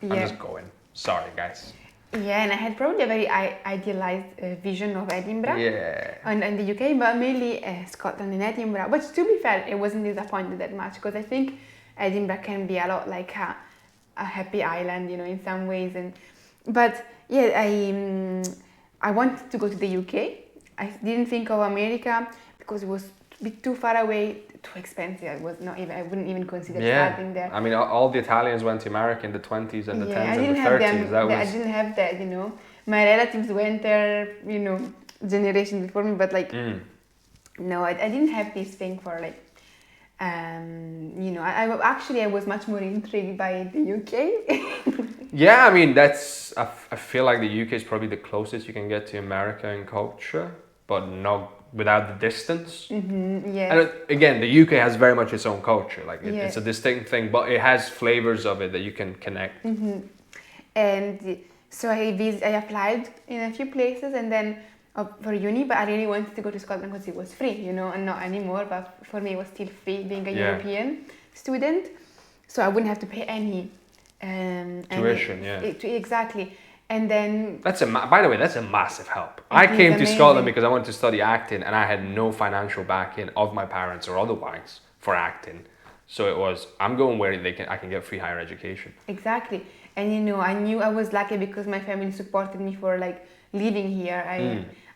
I'm just going. Sorry, guys. Yeah, and I had probably a very idealized vision of Edinburgh and the UK, but mainly Scotland and Edinburgh. But to be fair, it wasn't disappointed that much because I think Edinburgh can be a lot like a happy island, you know, in some ways. But yeah, I wanted to go to the UK. I didn't think of America because it was a bit too far away, too expensive. I wouldn't even consider starting there. I mean, all the Italians went to America in the 20s and the 10s and the 30s. I didn't have that, you know. My relatives went there, you know, generation before me, but like, no, I didn't have this thing for like, you know, I was much more intrigued by the UK. Yeah, I mean, I feel like the UK is probably the closest you can get to America in culture, but not without the distance. Yeah. And again, the UK has very much its own culture. Like it's a distinct thing, but it has flavors of it that you can connect. And so I applied in a few places, and then for uni, but I really wanted to go to Scotland because it was free, you know, and not anymore. But for me, it was still free being a European student, so I wouldn't have to pay any tuition. Exactly. And then by the way, that's a massive help. I came to Scotland because I wanted to study acting, and I had no financial backing of my parents or otherwise for acting. So it was, I'm going where I can get free higher education. Exactly. And you know, I knew I was lucky because my family supported me for like living here.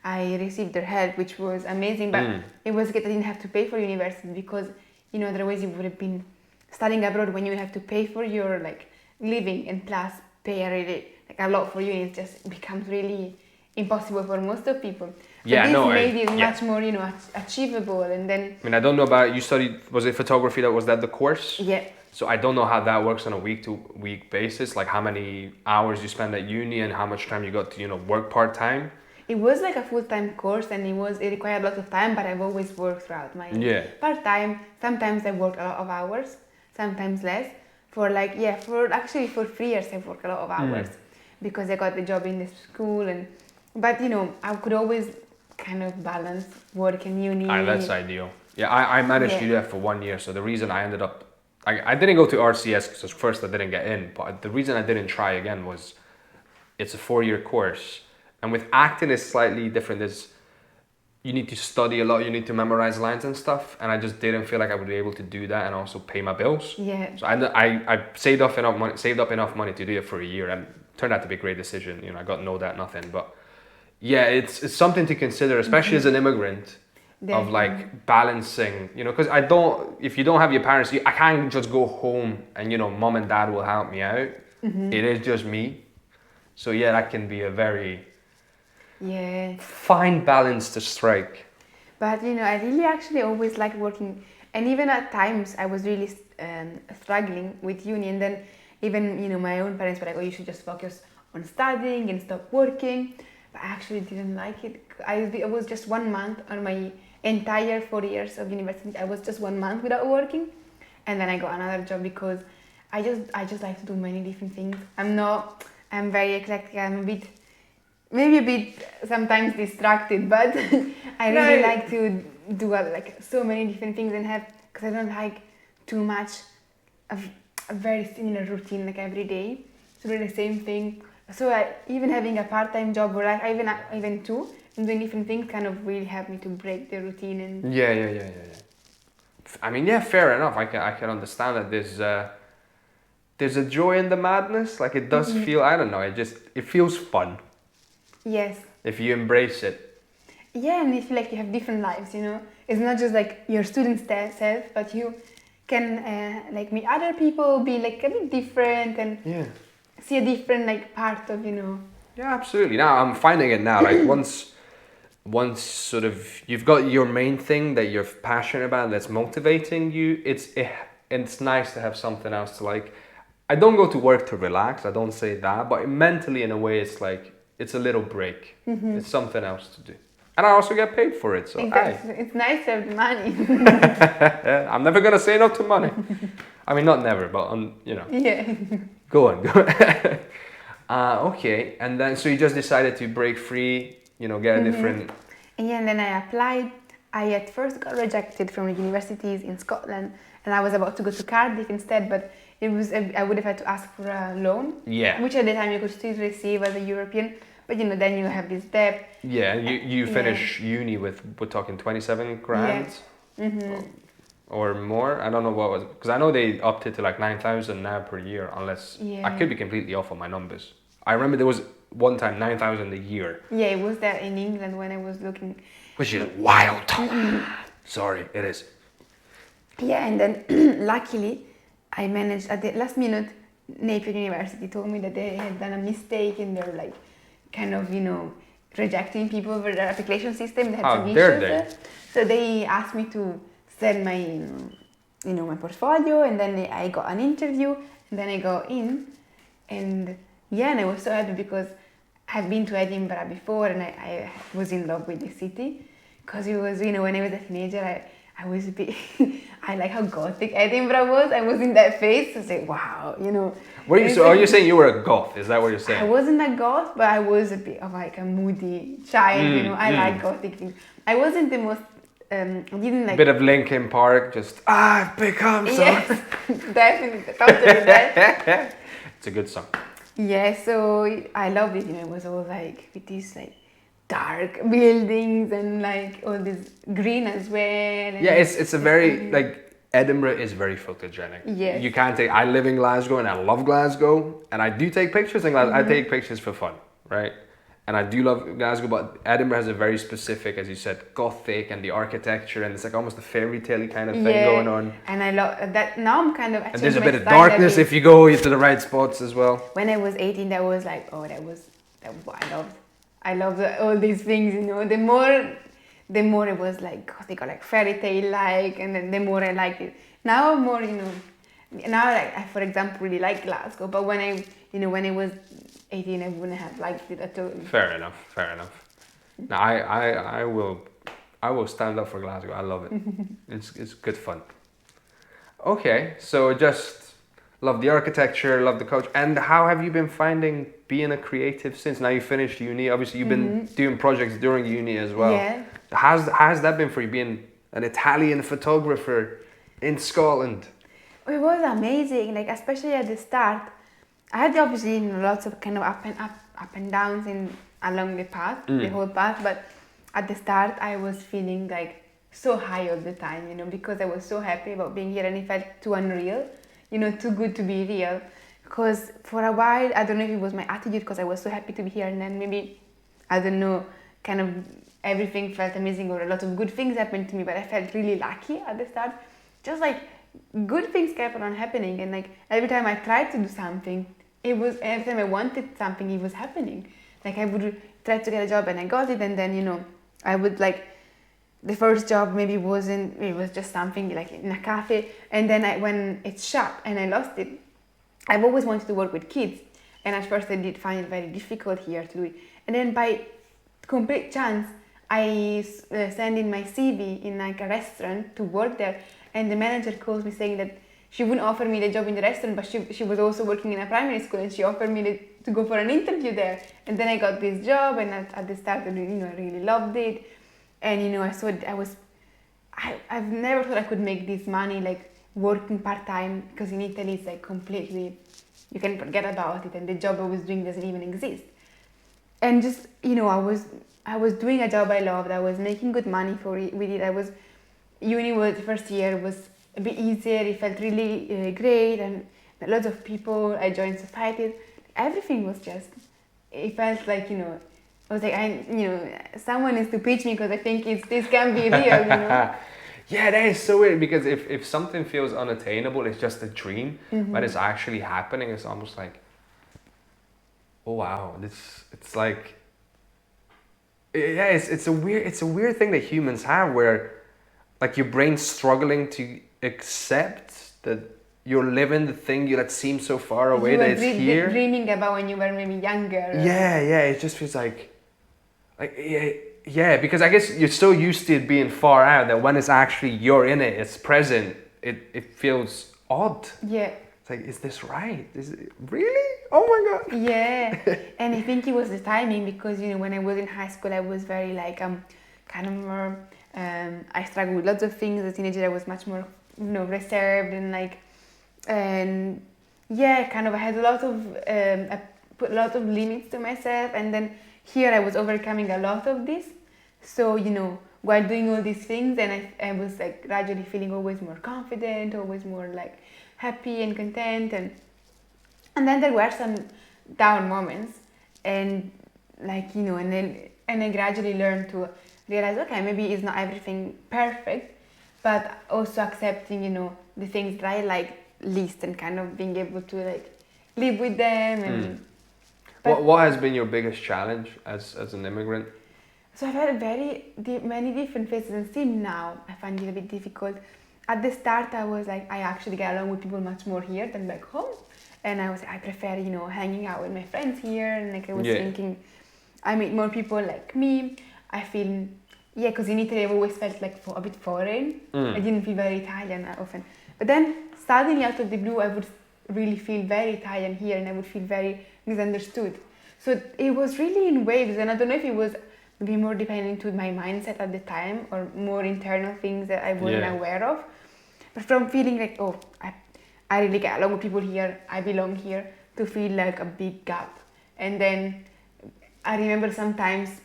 I received their help, which was amazing, but it was good I didn't have to pay for university because, you know, otherwise you would have been studying abroad when you have to pay for your like living and plus pay a lot for uni. It just becomes really impossible for most of people. So made it much more, you know, achievable. And then I mean, I don't know about you studied, was it photography? Was that the course? Yeah. So I don't know how that works on a week-to-week basis, like how many hours you spend at uni and how much time you got to, you know, work part-time. It was like a full-time course, and it required a lot of time, but I've always worked throughout my part-time. Sometimes I worked a lot of hours, sometimes less. For 3 years I've worked a lot of hours because I got the job in the school, but you know, I could always kind of balance work and uni. That's ideal. Yeah, I managed to do that for 1 year. So the reason I ended up, I didn't go to RCS because first I didn't get in, but the reason I didn't try again was it's a 4-year course. And with acting it's slightly different. You need to study a lot, you need to memorize lines and stuff, and I just didn't feel like I would be able to do that and also pay my bills. Yeah. So I saved up enough money to do it for a year, and it turned out to be a great decision. You know, I got no debt, nothing. But yeah, it's something to consider, especially as an immigrant. Definitely. Of like balancing, you know, because if you don't have your parents, I can't just go home and, you know, mom and dad will help me out. It is just me. So yeah, that can be a very fine balance to strike. But you know, I really actually always liked working, and even at times I was really struggling with uni, and then even, you know, my own parents were like, oh, you should just focus on studying and stop working. But I actually didn't like it. I was just 1 month on my entire 4 years of university. I was just 1 month without working, and then I got another job because I just like to do many different things. I'm very eclectic. I'm maybe a bit sometimes distracted, but I really like to do like so many different things and because I don't like too much of a very similar routine like every day to do the same thing. So even having a part-time job or like even two and doing different things kind of really helped me to break the routine. And yeah. I mean, yeah, fair enough. I can understand that there's a joy in the madness. Like it does feel, I don't know, it feels fun. Yes. If you embrace it. Yeah, and you feel like you have different lives, you know. It's not just like your student self, but you can like meet other people, be like a bit different and see a different like part of, you know. Yeah, absolutely. Now I'm finding it now. Like once sort of you've got your main thing that you're passionate about and that's motivating you, it's nice to have something else to like. I don't go to work to relax. I don't say that, but mentally in a way, it's like it's a little break. It's something else to do, and I also get paid for it. So it's nice to have the money. I'm never gonna say no to money. I mean, not never, but you know. Yeah. Go on. Okay, and then so you just decided to break free, you know, get a different. Yeah, and then I applied. I at first got rejected from universities in Scotland, and I was about to go to Cardiff instead, but it was I would have had to ask for a loan. Yeah. Which at the time you could still receive as a European, but then you have this debt. Yeah, you finish uni with, we're talking 27 grand or more. I don't know what was, because I know they upped it to like 9,000 now per year, unless I could be completely off on my numbers. I remember there was one time 9,000 a year. Yeah, it was that in England when I was looking. Which is wild. Sorry, it is. Yeah, and then luckily I managed at the last minute. Napier University told me that they had done a mistake in their like kind of rejecting people for their application system. They had some issues. So they asked me to send my my portfolio, and then I got an interview, and then I got in, and I was so happy because I've been to Edinburgh before, and I was in love with the city, because it was when I was a teenager I was a bit I like how gothic Edinburgh was. I was in that phase to say wow, What are you? So are you saying you were a goth? Is that what you're saying? I wasn't a goth, but I was a bit of like a moody child. I like gothic things. I wasn't the most. I didn't like. A bit of Linkin Park, just I've become so. Yes, definitely, totally that. It's a good song. Yeah, so I loved it. It was all like with these like dark buildings and like all this green as well. Yeah, it's a very like. Edinburgh is very photogenic. Yes. You can't take. I live in Glasgow and I love Glasgow, and I do take pictures in Glasgow. I take pictures for fun, right? And I do love Glasgow, but Edinburgh has a very specific, as you said, gothic and the architecture, and it's like almost a fairy tale kind of thing going on. And I love that. Now I'm kind of. And there's a bit of darkness if you go to the right spots as well. When I was 18, that was like, that was what I loved. I loved all these things. The more it was like gothic or like fairy tale like, and then the more I liked it. Now I'm more, now like I, for example, really like Glasgow, but when I was 18, I wouldn't have liked it at all. Fair enough. Now I will stand up for Glasgow. I love it. It's good fun. Okay, so just love the architecture, love the culture. And how have you been finding being a creative since? Now you finished uni. Obviously, you've been doing projects during uni as well. Yeah. How's that been for you, being an Italian photographer in Scotland? It was amazing, like especially at the start. I had obviously lots of kind of up and downs along the path, the whole path. But at the start, I was feeling like so high all the time, because I was so happy about being here, and it felt too unreal, too good to be real. Because for a while, I don't know if it was my attitude, because I was so happy to be here, and then maybe, I don't know, kind of everything felt amazing, or a lot of good things happened to me, but I felt really lucky at the start. Just like good things kept on happening, and like every time I tried to do something, every time I wanted something, it was happening. Like I would try to get a job and I got it, and then I would like the first job maybe it was just something like in a cafe, and then when it shut and I lost it, I've always wanted to work with kids, and at first I did find it very difficult here to do it, and then by complete chance I sent in my CV in like a restaurant to work there, and the manager calls me saying that she wouldn't offer me the job in the restaurant, but she was also working in a primary school, and she offered me to go for an interview there. And then I got this job, and at the start I really loved it, and I've never thought I could make this money like working part-time, because in Italy it's like completely, you can forget about it, and the job I was doing doesn't even exist. And just I was doing a job I loved. I was making good money with it. Uni was the first year was a bit easier. It felt really great, and lots of people. I joined societies. Everything was just. It felt like I was like someone needs to pitch me, because I think this can be real. Yeah, that is so weird, because if something feels unattainable, it's just a dream. When it's actually happening, it's almost like, oh wow, it's like. Yeah, it's a weird thing that humans have, where like your brain's struggling to accept that you're living the thing that seems so far away that it's here. Dreaming about when you were maybe younger. Yeah, it just feels like because I guess you're so used to it being far out that when it's actually you're in it, it's present. It feels odd. Yeah. It's like, is this right? Is it really? Oh my god. Yeah, and I think it was the timing, because when I was in high school, I was very like kind of more. I struggled with lots of things. As a teenager, I was much more reserved, and like And yeah, kind of I had a lot of I put a lot of limits to myself, and then here I was overcoming a lot of this. So while doing all these things, and I was like gradually feeling always more confident, always more like happy and content, and then there were some down moments, and like and I gradually learned to realize, okay, maybe it's not everything perfect, but also accepting the things that I like least, and kind of being able to like live with them. And what has been your biggest challenge as an immigrant? So I've had many different phases, and still now I find it a bit difficult. At the start, I was like, I actually get along with people much more here than back home, and I prefer hanging out with my friends here, and like I was thinking, I meet more people like me. I feel because in Italy I've always felt like a bit foreign. I didn't feel very Italian often, but then suddenly out of the blue I would really feel very Italian here, and I would feel very misunderstood. So it was really in waves, and I don't know if it was maybe more depending to my mindset at the time, or more internal things that I wasn't aware of. But from feeling like, oh, I really get along with people here, I belong here, to feel like a big gap. And then I remember sometimes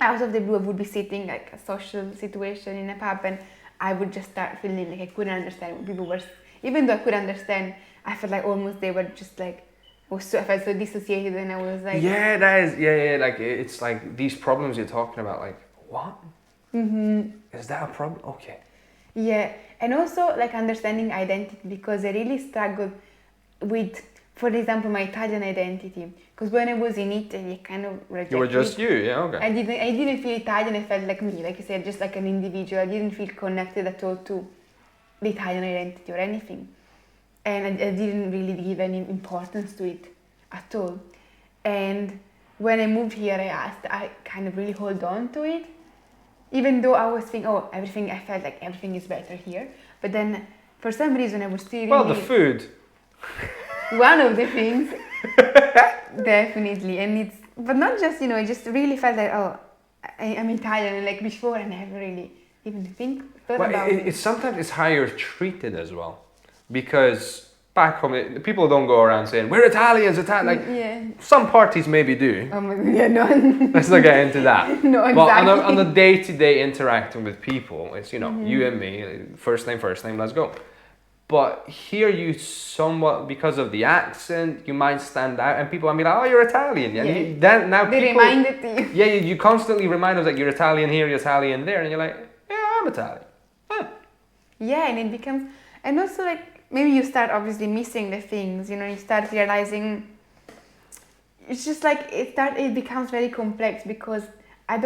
out of the blue I would be sitting like a social situation in a pub, and I would just start feeling like I couldn't understand what people were. Even though I could understand, I felt like almost they were just like, I felt so dissociated, and I was like... Yeah, that is, like, it's like these problems you're talking about, like, what? Is that a problem? Okay. Yeah, and also like understanding identity, because I really struggled with, for example, my Italian identity. Because when I was in Italy, I kind of rejected... You were just you, yeah, okay. I didn't feel Italian, I felt like me, like I said, just like an individual. I didn't feel connected at all to the Italian identity or anything. And I didn't really give any importance to it at all. And when I moved here, I kind of really hold on to it, even though I was thinking, I felt like everything is better here. But then, for some reason, I was still really... Well, the food. One of the things, definitely. And but not just, I just really felt like, I'm Italian, and like before, I never really even thought about it. Sometimes it's how you're treated as well. Because back home, people don't go around saying, we're Italians, like, some parties maybe do. Oh my God, yeah, no. Let's not get into that. No, exactly. But on the day-to-day interacting with people, it's, you and me, first name, let's go. But here you somewhat, because of the accent, you might stand out, and people might be like, oh, you're Italian. And they remind it to you. Yeah, you constantly remind us that you're Italian here, you're Italian there, and you're like, yeah, I'm Italian. Huh. Yeah, and it becomes, and also like, maybe you start obviously missing the things, you start realizing, it's just like, it becomes very complex, because I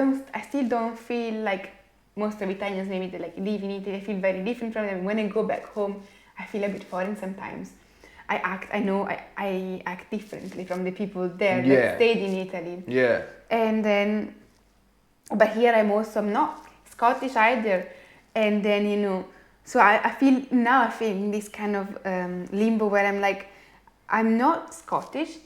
still don't feel like most of Italians maybe they like live in Italy, I feel very different from them. When I go back home, I feel a bit foreign sometimes. I act differently from the people there that stayed in Italy. Yeah. And then, but here I'm not Scottish either. And then, so I feel in this kind of limbo where I'm like, I'm not Scottish,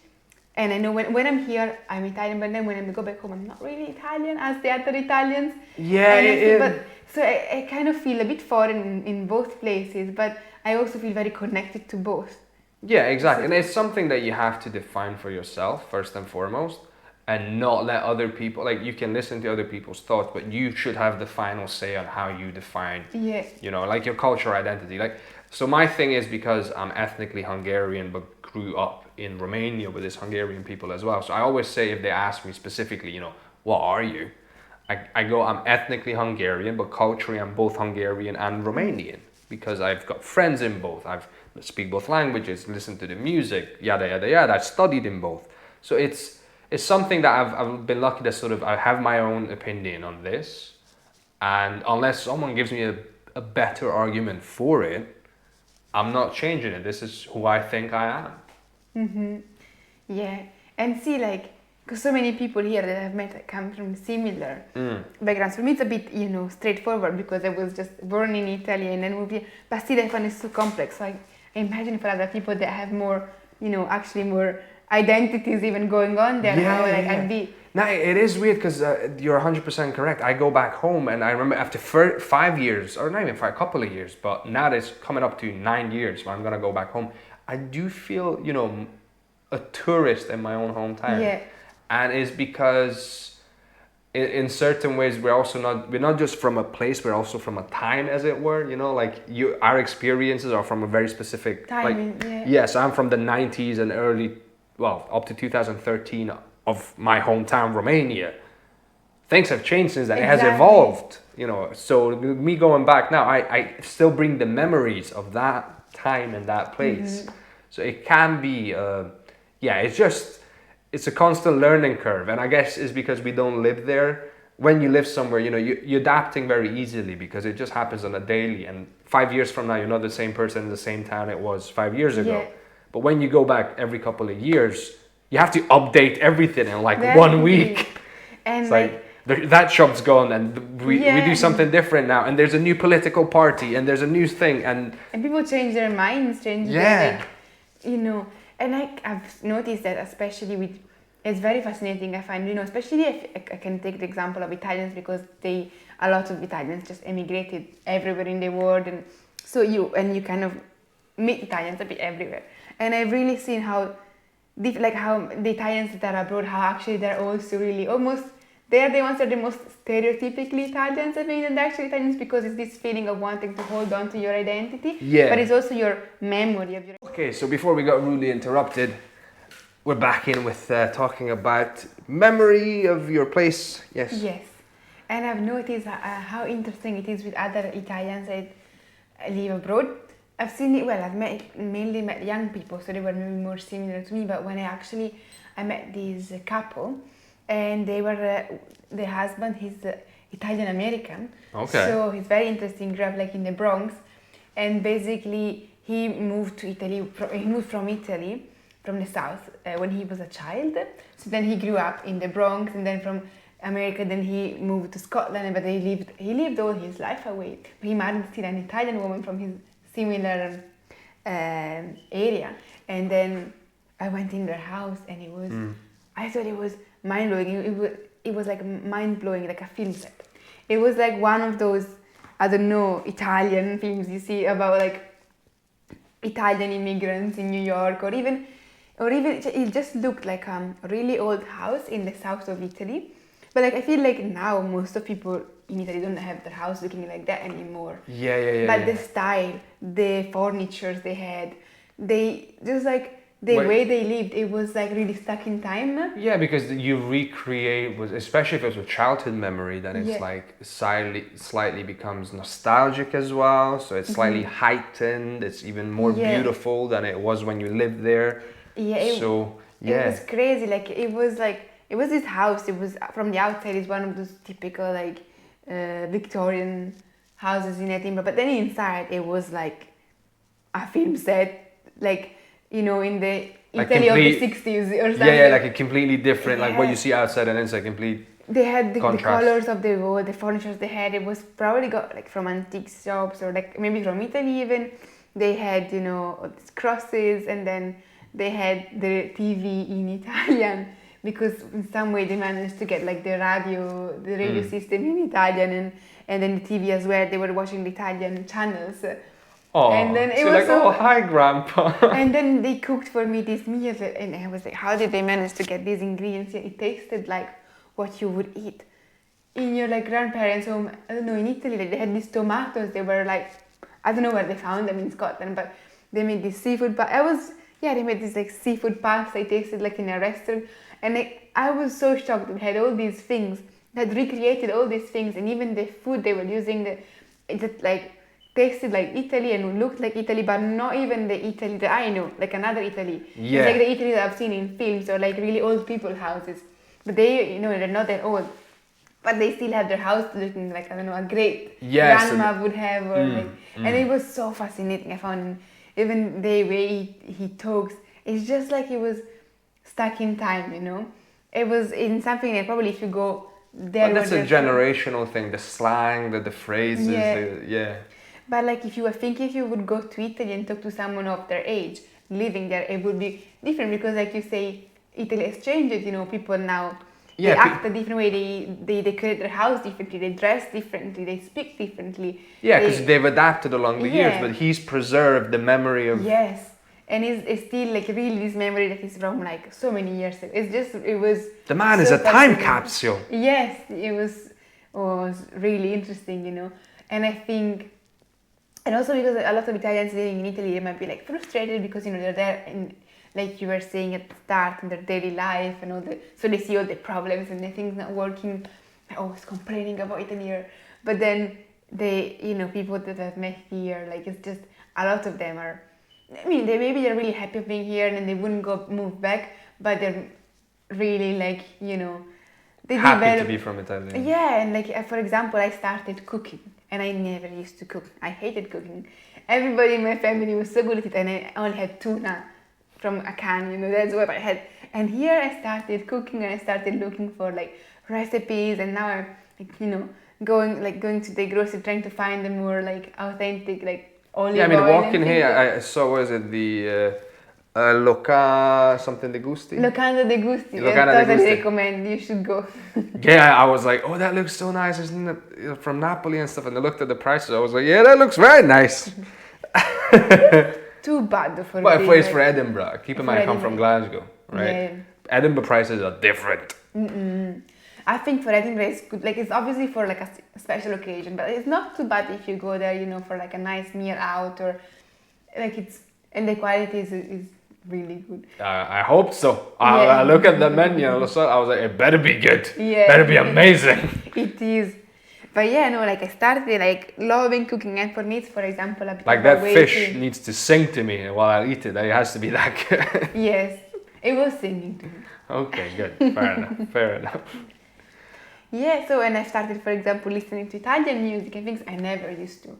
and I know when I'm here, I'm Italian, but then when I go back home, I'm not really Italian as the other Italians. Yeah, so I kind of feel a bit foreign in both places, but I also feel very connected to both. Yeah, exactly. And it's something that you have to define for yourself, first and foremost, and not let other people, like, you can listen to other people's thoughts, but you should have the final say on how you define, like your cultural identity. Like, so my thing is, because I'm ethnically Hungarian, but grew up in Romania with these Hungarian people as well. So I always say, if they ask me specifically, what are you? I go, I'm ethnically Hungarian, but culturally I'm both Hungarian and Romanian, because I've got friends in both. I speak both languages, listen to the music, yada, yada, yada. I've studied in both. So it's something that I've been lucky that sort of I have my own opinion on this, and unless someone gives me a better argument for it, I'm not changing it. This is who I think I am. Yeah, and see, like, because so many people here that I've met come from similar backgrounds. For me, it's a bit, straightforward, because I was just born in Italy and then moved here. But still, I find it so complex. So I imagine for other people that have more, actually more identities even going on there, I'd be No, it is weird because you're 100% correct. I go back home and I remember after 5 years, or not even for a couple of years, but now it's coming up to 9 years when I'm going to go back home. I do feel, a tourist in my own hometown. Yeah. And it's because in certain ways we're not just from a place, we're also from a time, as it were, like our experiences are from a very specific Timing, like, yeah. yes, I'm from the 90s and up to 2013 of my hometown, Romania. Things have changed since then. It has Exactly. evolved, so me going back now, I still bring the memories of that time and that place. So it can be it's a constant learning curve, and I guess it's because we don't live there. When you live somewhere, you're adapting very easily because it just happens on a daily, and 5 years from now you're not the same person in the same town it was 5 years ago. Yeah. But when you go back every couple of years, you have to update everything in like Definitely. 1 week. And It's like that shop's gone and we do something different now, and there's a new political party and there's a new thing, and people change their minds, their, and I've noticed that especially it's very fascinating, I find, especially if I can take the example of Italians, because a lot of Italians just emigrated everywhere in the world, and so you kind of meet Italians a bit everywhere, and I've really seen how the Italians that are abroad, how actually they're also really almost, they're the ones that are the most stereotypically Italians, I mean, and they're actually Italians because it's this feeling of wanting to hold on to your identity, but it's also your memory of your... Okay, so before we got rudely interrupted, we're back in with talking about memory of your place. Yes. Yes, and I've noticed how interesting it is with other Italians that live abroad. I've seen it, I've mainly met young people, so they were maybe more similar to me, but when I met this couple, and they were, the husband, he's Italian American. Okay. So he's very interesting, grew up like in the Bronx, and basically he moved to Italy, he moved from Italy, from the south, when he was a child. So then he grew up in the Bronx, and then from America, then he moved to Scotland, but he lived all his life away. He married still an Italian woman from his similar area, and then I went in their house, and it was, I thought it was mind-blowing. It was like mind-blowing, like a film set. It was like one of those, I don't know, Italian films you see about like Italian immigrants in New York, or even it just looked like a really old house in the south of Italy. But like I feel like now most of people in Italy don't have their house looking like that anymore. Yeah. But the style, the furniture they had, they just like the way they lived, it was like really stuck in time. Yeah, because you recreate, especially if it's a childhood memory, then it's like slightly becomes nostalgic as well. So it's slightly heightened. It's even more beautiful than it was when you lived there. Yeah. It was crazy. It was this house. It was from the outside. It's one of those typical like Victorian houses in Edinburgh. But then inside, it was like a film set, like, in the Italy of the 60s or something. Yeah, like a completely different, like what you see outside and inside, complete. They had the colors of the wall, the furniture they had. It was probably got like from antique shops, or like maybe from Italy even. They had, crosses, and then they had the TV in Italian, because in some way they managed to get like the radio system in Italian, and then the TV as well. They were watching the Italian channels. Oh, and then it so was like, hi, Grandpa. And then they cooked for me this meal, and I was like, how did they manage to get these ingredients? It tasted like what you would eat in your like grandparents' home. I don't know, in Italy, like, they had these tomatoes. They were like, I don't know where they found them in Scotland, but they made this seafood. But they made this like seafood pasta. It tasted like in a restaurant, and I was so shocked. They had all these things, that recreated all these things, and even the food they were using, it like tasted like Italy and looked like Italy, but not even the Italy that I know, like another Italy. Yeah. It's like the Italy that I've seen in films, or like really old people houses. But they, they're not that old, but they still have their house looking like, I don't know, a great grandma would have, or and it was so fascinating. I found even the way he talks, it's just like he was stuck in time, It was in something that probably if you go there. But that's a generational thing, the slang, the phrases, But like if you would go to Italy and talk to someone of their age living there, it would be different, because like you say, Italy has changed, people now They act a different way. They decorate their house differently. They dress differently. They speak differently. Yeah, because they've adapted along the years, Yeah. but he's preserved the memory of. Yes. And it's still like really this memory that is from like so many years ago. It was. The man so is a time fascinating. capsule. Yes, it was really interesting, you know. And I think, and also because a lot of Italians living in Italy, they might be like frustrated because, you know, they're there in, like you were saying at the start, in their daily life and all so they see all the problems and the things not working, they're always complaining about it in here. But then they, you know, people that I've met here, like it's just, a lot of them are, I mean, they're really happy of being here and they wouldn't move back, but they're really like, you know, they Happy to be from Italy. Yeah, and like for example, I started cooking and I never used to cook. I hated cooking. Everybody in my family was so good at it, and I only had tuna from a can, you know, that's what I had. And here I started cooking and I started looking for like recipes, and now I'm like, you know, going to the grocery trying to find the more like authentic like olive oil. Yeah, I mean, walking and here, things. I saw, was it the Loca something de Gusti? Locanda de Gusti. Locanda I de totally Gusti. recommend. You should go. Yeah, I was like, oh, that looks so nice, isn't it? You know, from Napoli and stuff. And I looked at the prices. I was like, yeah, that looks very nice. Too bad for Well, being, it's like- for Edinburgh. Keep in mind, I come from Glasgow, right? Yeah. Edinburgh prices are different. I think for Edinburgh it's good. Like it's obviously for like a special occasion, but it's not too bad if you go there, you know, for like a nice meal out or like and the quality is really good. I hope so. Yeah. I look at the menu and I was like, it better be good. Yeah. Better be amazing. It is. But yeah, no, like I started like loving cooking, and for me it's, for example, a bit Like of a that way fish to- needs to sing to me while I eat it. It has to be that good. Yes, it was singing to me. Okay, good. Fair enough. Fair enough. Yeah, so and I started, for example, listening to Italian music and things I never used to.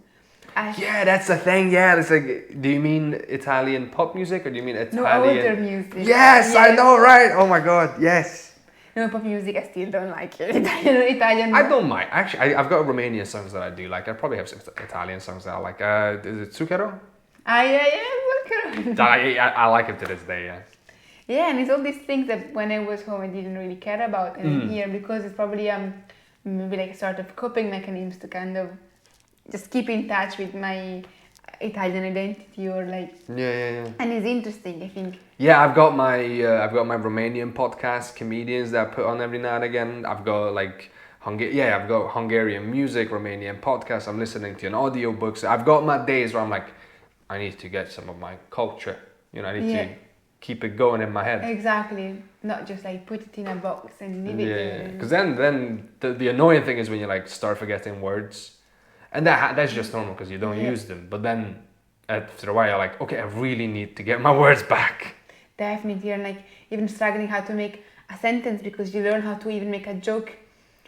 Yeah, that's the thing. Yeah, it's like, do you mean Italian pop music or do you mean Italian? No, older music. Yes, I know, right? Oh my God, yes. No, pop music I still don't like it. Italian. I don't mind. Actually, I've got Romanian songs that I do like. I probably have some Italian songs that I like. Is it Zucchero? Yeah. I like it to this day, yeah. Yeah, and it's all these things that when I was home I didn't really care about, and here because it's probably maybe like a sort of coping mechanisms to kind of just keep in touch with my Italian identity or like. Yeah. And it's interesting, I think. Yeah, I've got my Romanian podcast, comedians that I put on every now and again. I've got like I've got Hungarian music, Romanian podcasts. I'm listening to an audiobook. So I've got my days where I'm like, I need to get some of my culture. You know, I need to keep it going in my head. Exactly, not just like put it in a box and leave it there. Because then the annoying thing is when you like start forgetting words, and that's just normal because you don't use them. But then after a while you're like, okay, I really need to get my words back. Definitely, and like even struggling how to make a sentence because you learn how to even make a joke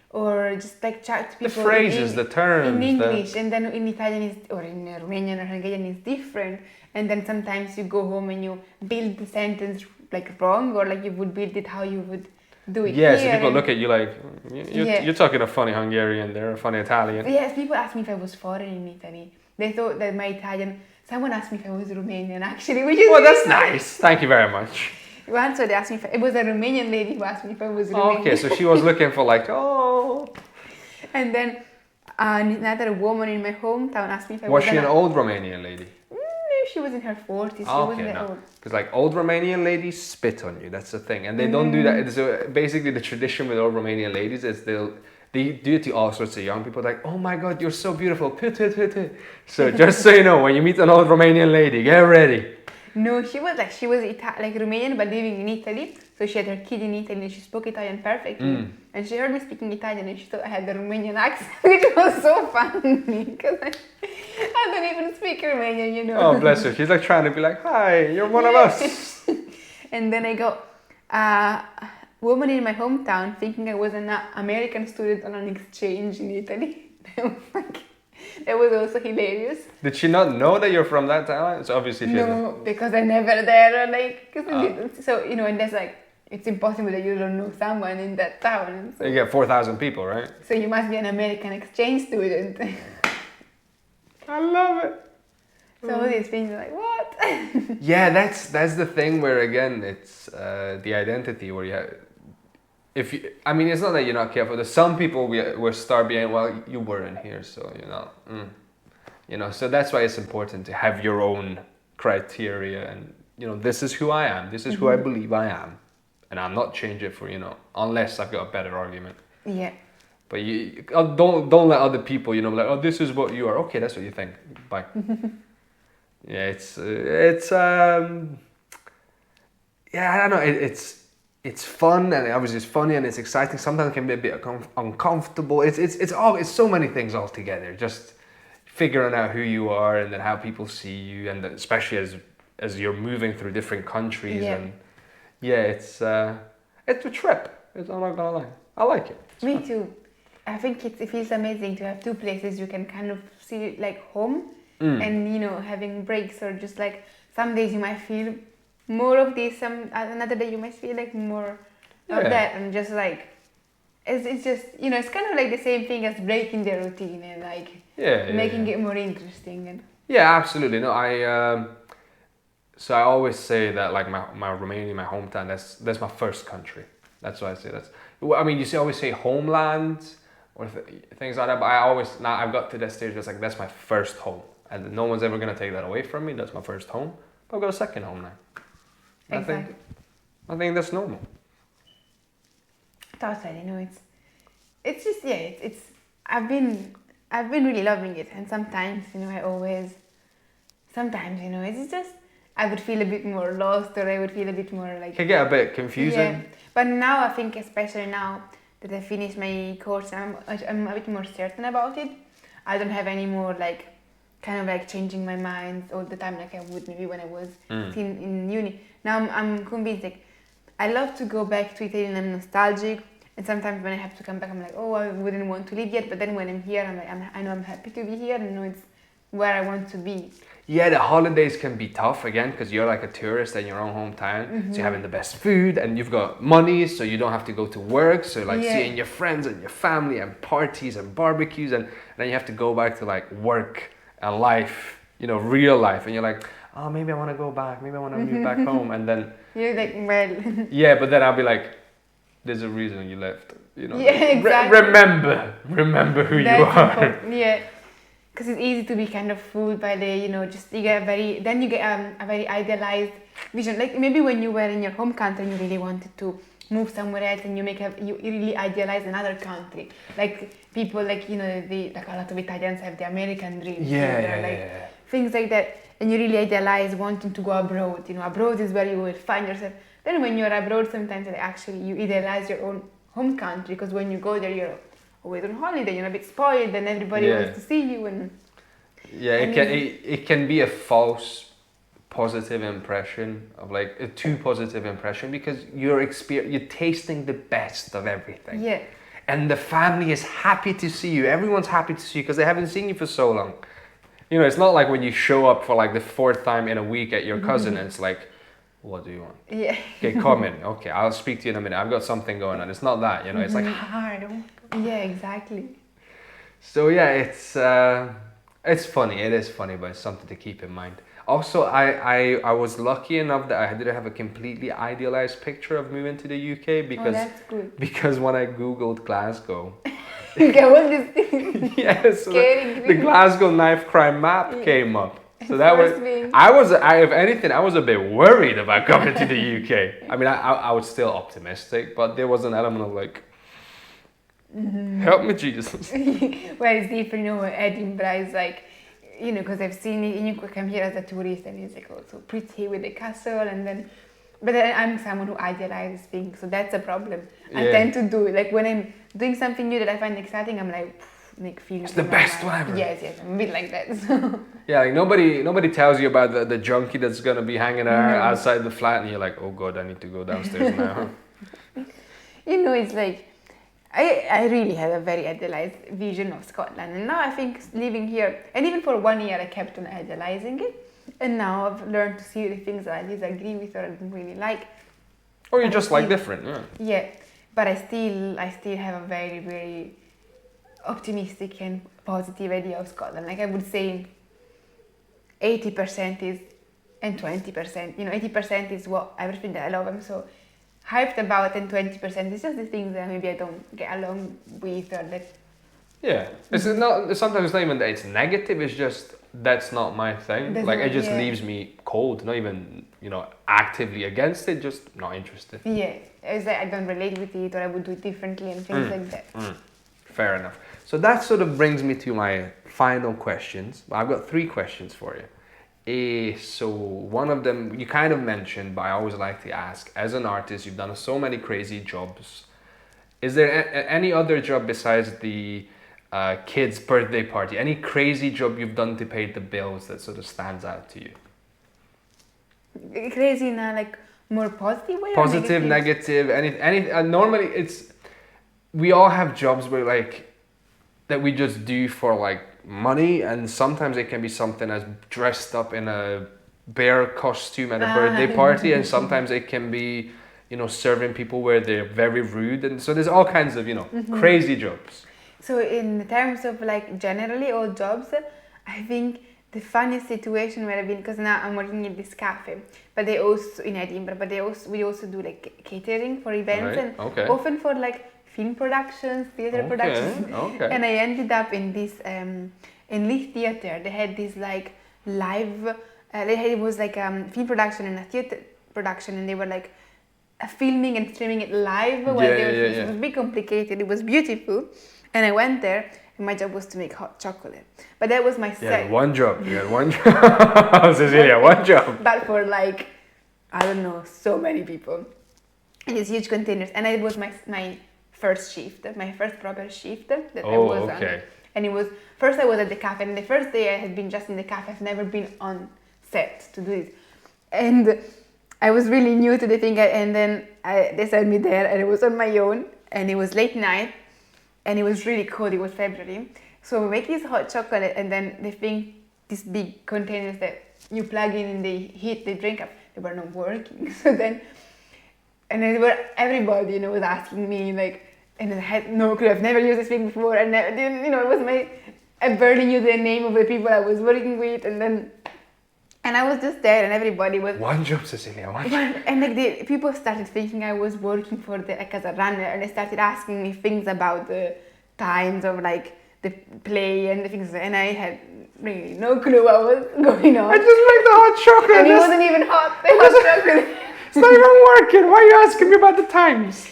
or just like chat to people. The phrases, the terms. In English, and then in Italian or in Romanian or Hungarian is different. And then sometimes you go home and you build the sentence like wrong, or like you would build it how you would do it. Yeah, here. so people look at you like, you're talking a funny Hungarian there, a funny Italian. Yes, people asked me if I was foreign in Italy. They thought that my Italian. Someone asked me if I was Romanian actually, which is Well, really that's nice. Thank you very much. Once they asked me if it was a Romanian lady who asked me if I was Romanian. Okay, so she was looking for like, oh. And then another woman in my hometown asked me if I Was was she an old Romanian lady? She was in her 40s. She Okay, wasn't that no. old. Because like old Romanian ladies spit on you. That's the thing, and they don't do that. So basically, the tradition with old Romanian ladies is they do it to all sorts of young people. Like, oh my God, you're so beautiful. So just so you know, when you meet an old Romanian lady, get ready. No, she was like Romanian but living in Italy. So she had her kid in Italy and she spoke Italian perfectly. And she heard me speaking Italian and she thought I had the Romanian accent, which was so funny because I don't even speak Romanian, you know. Oh, bless her. She's like trying to be like, hi, you're one of us. And then I got a woman in my hometown thinking I was an American student on an exchange in Italy. That was also hilarious. Did she not know that you're from that town? So obviously she No, because I never there. Like, so you know, and that's like, it's impossible that you don't know someone in that town. So, You get 4,000 people, right? so you must be an American exchange student. I love it. So all these things are like, what? Yeah, that's the thing where again it's the identity where you have, if you, I mean, it's not that you're not careful. There's some people will start being, well, you weren't here, so you know, you know. So that's why it's important to have your own criteria, and you know, this is who I am. This is who I believe I am, and I'm not change it for, you know, unless I've got a better argument. Yeah. But you don't let other people, you know, like, oh, this is what you are. Okay, that's what you think. Bye. Yeah, yeah, I don't know. It's fun, and obviously it's funny and it's exciting. Sometimes it can be a bit uncomfortable. It's so many things all together. Just figuring out who you are, and then how people see you, and especially as you're moving through different countries. Yeah. And yeah, it's a trip. I'm not gonna lie. I like it. It's Me fun. too. I think it feels amazing to have two places you can kind of see like home, and you know, having breaks, or just like some days you might feel more of this, another day you might feel like more of that, and just like it's just, you know, it's kind of like the same thing as breaking the routine and like making it more interesting. And yeah, absolutely. No, so I always say that like my Romania, my hometown, that's my first country. That's why I say that's. I mean, always say homeland or things like that, but now I've got to that stage that's like, that's my first home, and no one's ever gonna take that away from me. That's my first home, but I've got a second home now. exactly. I think that's normal. Totally, you know, it's just, yeah, it's I've been really loving it, and sometimes, you know, sometimes, you know, it's just, I would feel a bit more lost, or I would feel a bit more like... It can get a bit confusing. Yeah, but now I think, especially now that I finished my course, I'm a bit more certain about it. I don't have any more like, kind of like changing my mind all the time like I would maybe when I was in uni. Now I'm convinced, like, I love to go back to Italy and I'm nostalgic, and sometimes when I have to come back I'm like, oh, I wouldn't want to leave yet, but then when I'm here I'm like, I know I'm happy to be here, and I know it's where I want to be. Yeah, the holidays can be tough again because you're like a tourist in your own hometown, so you're having the best food and you've got money, so you don't have to go to work, so like seeing your friends and your family and parties and barbecues, and then you have to go back to like work and life, you know, real life, and you're like, oh, maybe I want to go back, maybe I want to move back home, and then You're like, well... yeah, but then I'll be like, there's a reason you left, you know. Yeah, exactly. Remember who That's you are. important. Yeah, because it's easy to be kind of fooled by the, you know, just you get a very idealized vision. Like maybe when you were in your home country and you really wanted to move somewhere else, and you really idealize another country. Like people, like, you know, like a lot of Italians have the American dream. Yeah. Things like that, and you really idealize wanting to go abroad. You know, abroad is where you will find yourself. Then when you're abroad, sometimes actually you idealize your own home country, because when you go there, you're always on holiday, you're a bit spoiled, and everybody wants to see you. And it can be a false positive impression, of like a too positive impression, because you're tasting the best of everything. Yeah. And the family is happy to see you. Everyone's happy to see you because they haven't seen you for so long. You know, it's not like when you show up for like the fourth time in a week at your cousin and it's like, what do you want? Yeah. Okay, come in. Okay, I'll speak to you in a minute. I've got something going on. It's not that, you know. It's like, hi. Yeah, exactly. So yeah, it's funny. It is funny, but it's something to keep in mind. Also, I was lucky enough that I didn't have a completely idealized picture of moving to the UK because when I googled Glasgow, yes, the Glasgow knife crime map came up. So that if anything, I was a bit worried about coming to the UK. I mean, I was still optimistic, but there was an element of like, help me, Jesus. Well, it's different, you know. Edinburgh is like, you know, because I've seen it, and you come here as a tourist, and it's like also pretty with the castle, and then, but then I'm someone who idealizes things, so that's a problem. I tend to do it. Like when I'm doing something new that I find exciting, I'm like, make feelings. It's the best one ever. Yes, I'm a bit like that. So. Yeah, like nobody tells you about the junkie that's gonna be hanging outside the flat, and you're like, oh god, I need to go downstairs now. You know, it's like, I really had a very idealized vision of Scotland, and now I think living here, and even for 1 year I kept on idealizing it, and now I've learned to see the things that I disagree with or I don't really like. Or you just like different, yeah. Yeah, but I still have a very, very optimistic and positive idea of Scotland. Like I would say 80% is, and 20%, you know, 80% is what everything that I love. I'm so hyped about, and 20% is just the things that maybe I don't get along with, or that. Yeah, it's not. Sometimes it's not even that it's negative. It's just that's not my thing. That's Like not- it just yeah. leaves me cold. Not even actively against it. Just not interested. Yeah, it's like I don't relate with it, or I would do it differently, and things like that. Fair enough. So that sort of brings me to my final questions. I've got 3 questions for you. So one of them you kind of mentioned, but I always like to ask. As an artist, you've done so many crazy jobs. Is there any other job besides the kid's birthday party? Any crazy job you've done to pay the bills that sort of stands out to you? Crazy in a like more positive way. Positive, or negative, any. Normally, we all have jobs where that we just do for money, and sometimes it can be something as dressed up in a bear costume at a birthday party, and sometimes it can be serving people where they're very rude, and so there's all kinds of crazy jobs. So in terms of generally all jobs, I think the funniest situation where I've been, because now I'm working in this cafe, but they also in Edinburgh, but we also do catering for events, Right, and okay. often for film productions, theater productions. Okay. And I ended up in this in Leith Theatre. They had this live. It was film production and a theater production, and they were filming and streaming it live. It was a bit complicated. It was beautiful, and I went there. And my job was to make hot chocolate, but that was my You set. had one job. Cecilia, one job. But for I don't know, so many people, in these huge containers, and it was my first shift, my first proper shift that I was okay. on. And it was first I was at the cafe, and the first day I had been just in the cafe. I've never been on set to do it, and I was really new to the thing. And then they sent me there, and it was on my own, and it was late night. And it was really cold, it was February. So we make this hot chocolate, and then these big containers that you plug in and they heat, they drink up, they were not working. So then, and then everybody, was asking me, and I had no clue, I've never used this thing before, and I barely knew the name of the people I was working with, and I was just there, and everybody was... One job, Cecilia, one job. And the people started thinking I was working for as a runner, and they started asking me things about the times of the play and the things, and I had really no clue what was going on. I just like the hot chocolate. And it wasn't even hot, the hot chocolate. It's not even working. Why are you asking me about the times?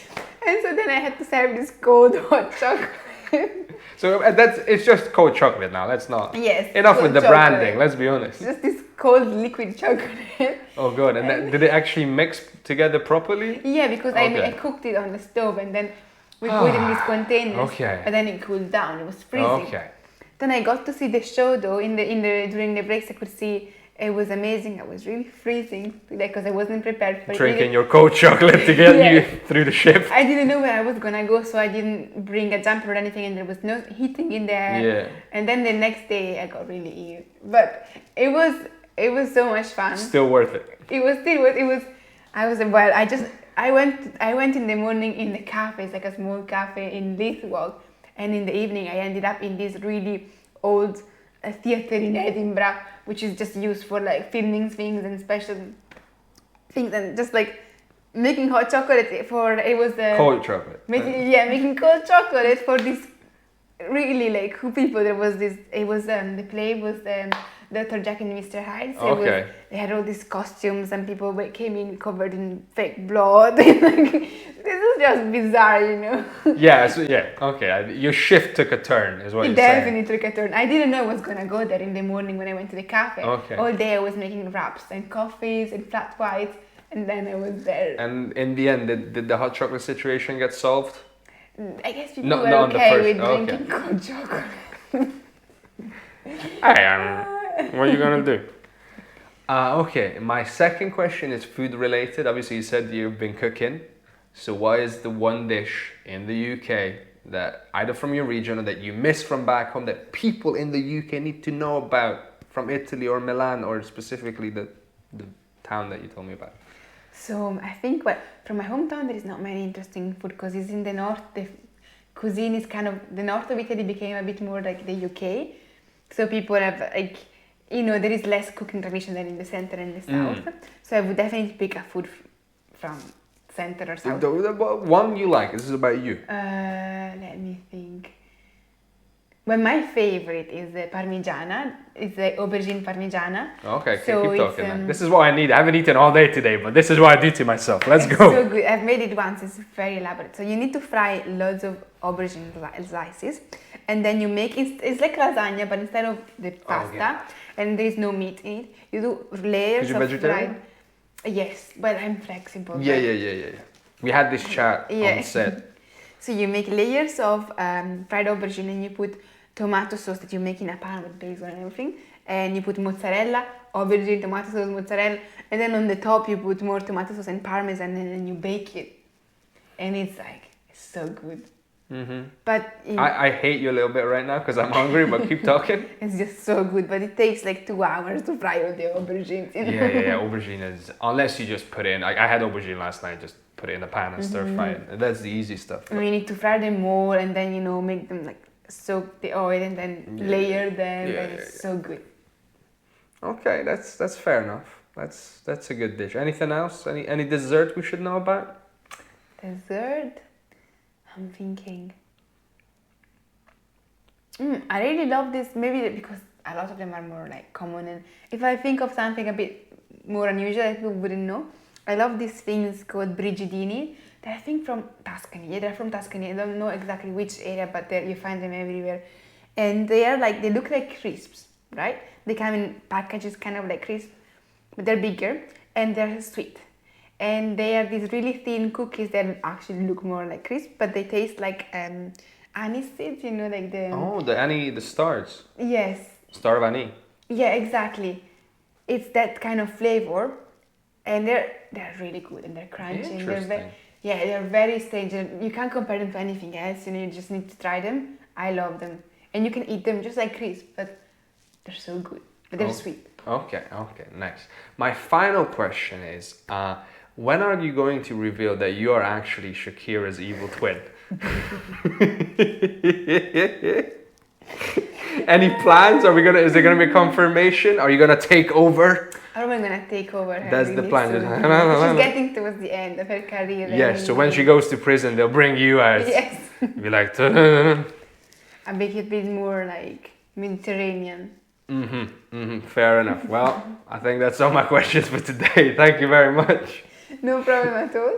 And so then I had to serve this cold hot chocolate. So it's just cold chocolate now. Let's not. Yes. Enough cold with the chocolate. branding. Let's be honest. Just this cold liquid chocolate. Oh, good. And did it actually mix together properly? Yeah, because Okay. I cooked it on the stove, and then we put it in these containers. Okay. And then it cooled down. It was freezing. Okay. Then I got to see the show though. During the breaks, I could see it was amazing. I was really freezing because I wasn't prepared for Drinking it. your cold chocolate to get Yeah. you through the shift. I didn't know where I was gonna go, so I didn't bring a jumper or anything, and there was no heating in there. Yeah. And then the next day I got really ill, but it was so much fun. Still worth it. I went in the morning in the cafe. It's a small cafe in Leithwalk, and in the evening I ended up in this really old theatre in Edinburgh, which is just used for filming things and special things, and just making hot chocolate for Cold chocolate. making cold chocolate for this really cool people. There was this. It was the play was Dr. Jack and Mr. Hyde. So Okay. They had all these costumes, and people came in covered in fake blood. This is just bizarre, Yeah. So okay. Your shift took a turn, is what It you're saying. definitely took a turn. I didn't know I was gonna go there in the morning when I went to the cafe. Okay. All day I was making wraps and coffees and flat whites, and then I was there. And in the end, did the hot chocolate situation get solved? I guess people Not were on the okay first- with okay. drinking cold chocolate. What are you gonna do? Okay, my second question is food related. Obviously, you said you've been cooking. So, what is the one dish in the UK that either from your region or that you miss from back home that people in the UK need to know about from Italy or Milan, or specifically the town that you told me about? So I think from my hometown there is not many interesting food because it's in the north. The cuisine is kind of the north of Italy became a bit more like the UK. So people have there is less cooking tradition than in the center and the south. So I would definitely pick a food from center or south. The one you like. This is about you. Let me think. Well, my favorite is the parmigiana. It's the aubergine parmigiana. Okay, So keep it's, talking then. This is what I need. I haven't eaten all day today, but this is what I do to myself. Let's It's go. so good. I've made it once. It's very elaborate. So you need to fry loads of aubergine slices, and then you make it's like lasagna, but instead of the pasta, and there is no meat in it, you do layers Is you of vegetarian? fried. Yes, but I'm flexible. Yeah. We had this chat Yeah. on set. So you make layers of fried aubergine, and you put tomato sauce that you make in a pan with basil and everything, and you put mozzarella, aubergine, tomato sauce, mozzarella, and then on the top you put more tomato sauce and parmesan, and then you bake it, and it's so good. Mm-hmm. But I hate you a little bit right now because I'm hungry, but keep talking. it's just so good, but it takes like 2 hours to fry all the aubergines. You know? Yeah. Aubergine is, unless you just put it in, like I had aubergine last night, just put it in the pan and stir fry it. That's the easy stuff. And you need to fry them more, and then make them like soak the oil, and then layer them, and it's so good. Okay, that's fair enough. That's a good dish. Anything else? Any dessert we should know about? Dessert? I'm thinking. I really love this, maybe because a lot of them are more like common, and if I think of something a bit more unusual that people wouldn't know, I love these things called brigidini. They're, I think, from Tuscany. Yeah, they're from Tuscany. I don't know exactly which area, but you find them everywhere. And they look like crisps, right? They come in packages kind of like crisps, but they're bigger and they're sweet. And they are these really thin cookies that actually look more like crisps, but they taste like anise seeds, like the... Oh, the stars. Yes. Star of anise. Yeah, exactly. It's that kind of flavor, and they're really good, and they're crunchy. And Interesting. they're very strange. And you can't compare them to anything else. You just need to try them. I love them, and you can eat them just like crisps, but they're so good. But they're sweet. Okay, nice. My final question is, when are you going to reveal that you are actually Shakira's evil twin? Any plans? Is there gonna be confirmation? Are you gonna take over? How am I gonna take over her? That's the really plan. soon? She's getting towards the end of her career. Yes, so when she goes to prison, they'll bring you out. Yes. Be like, I make it a bit more like Mediterranean. fair enough. Well, I think that's all my questions for today. Thank you very much. No problem at all.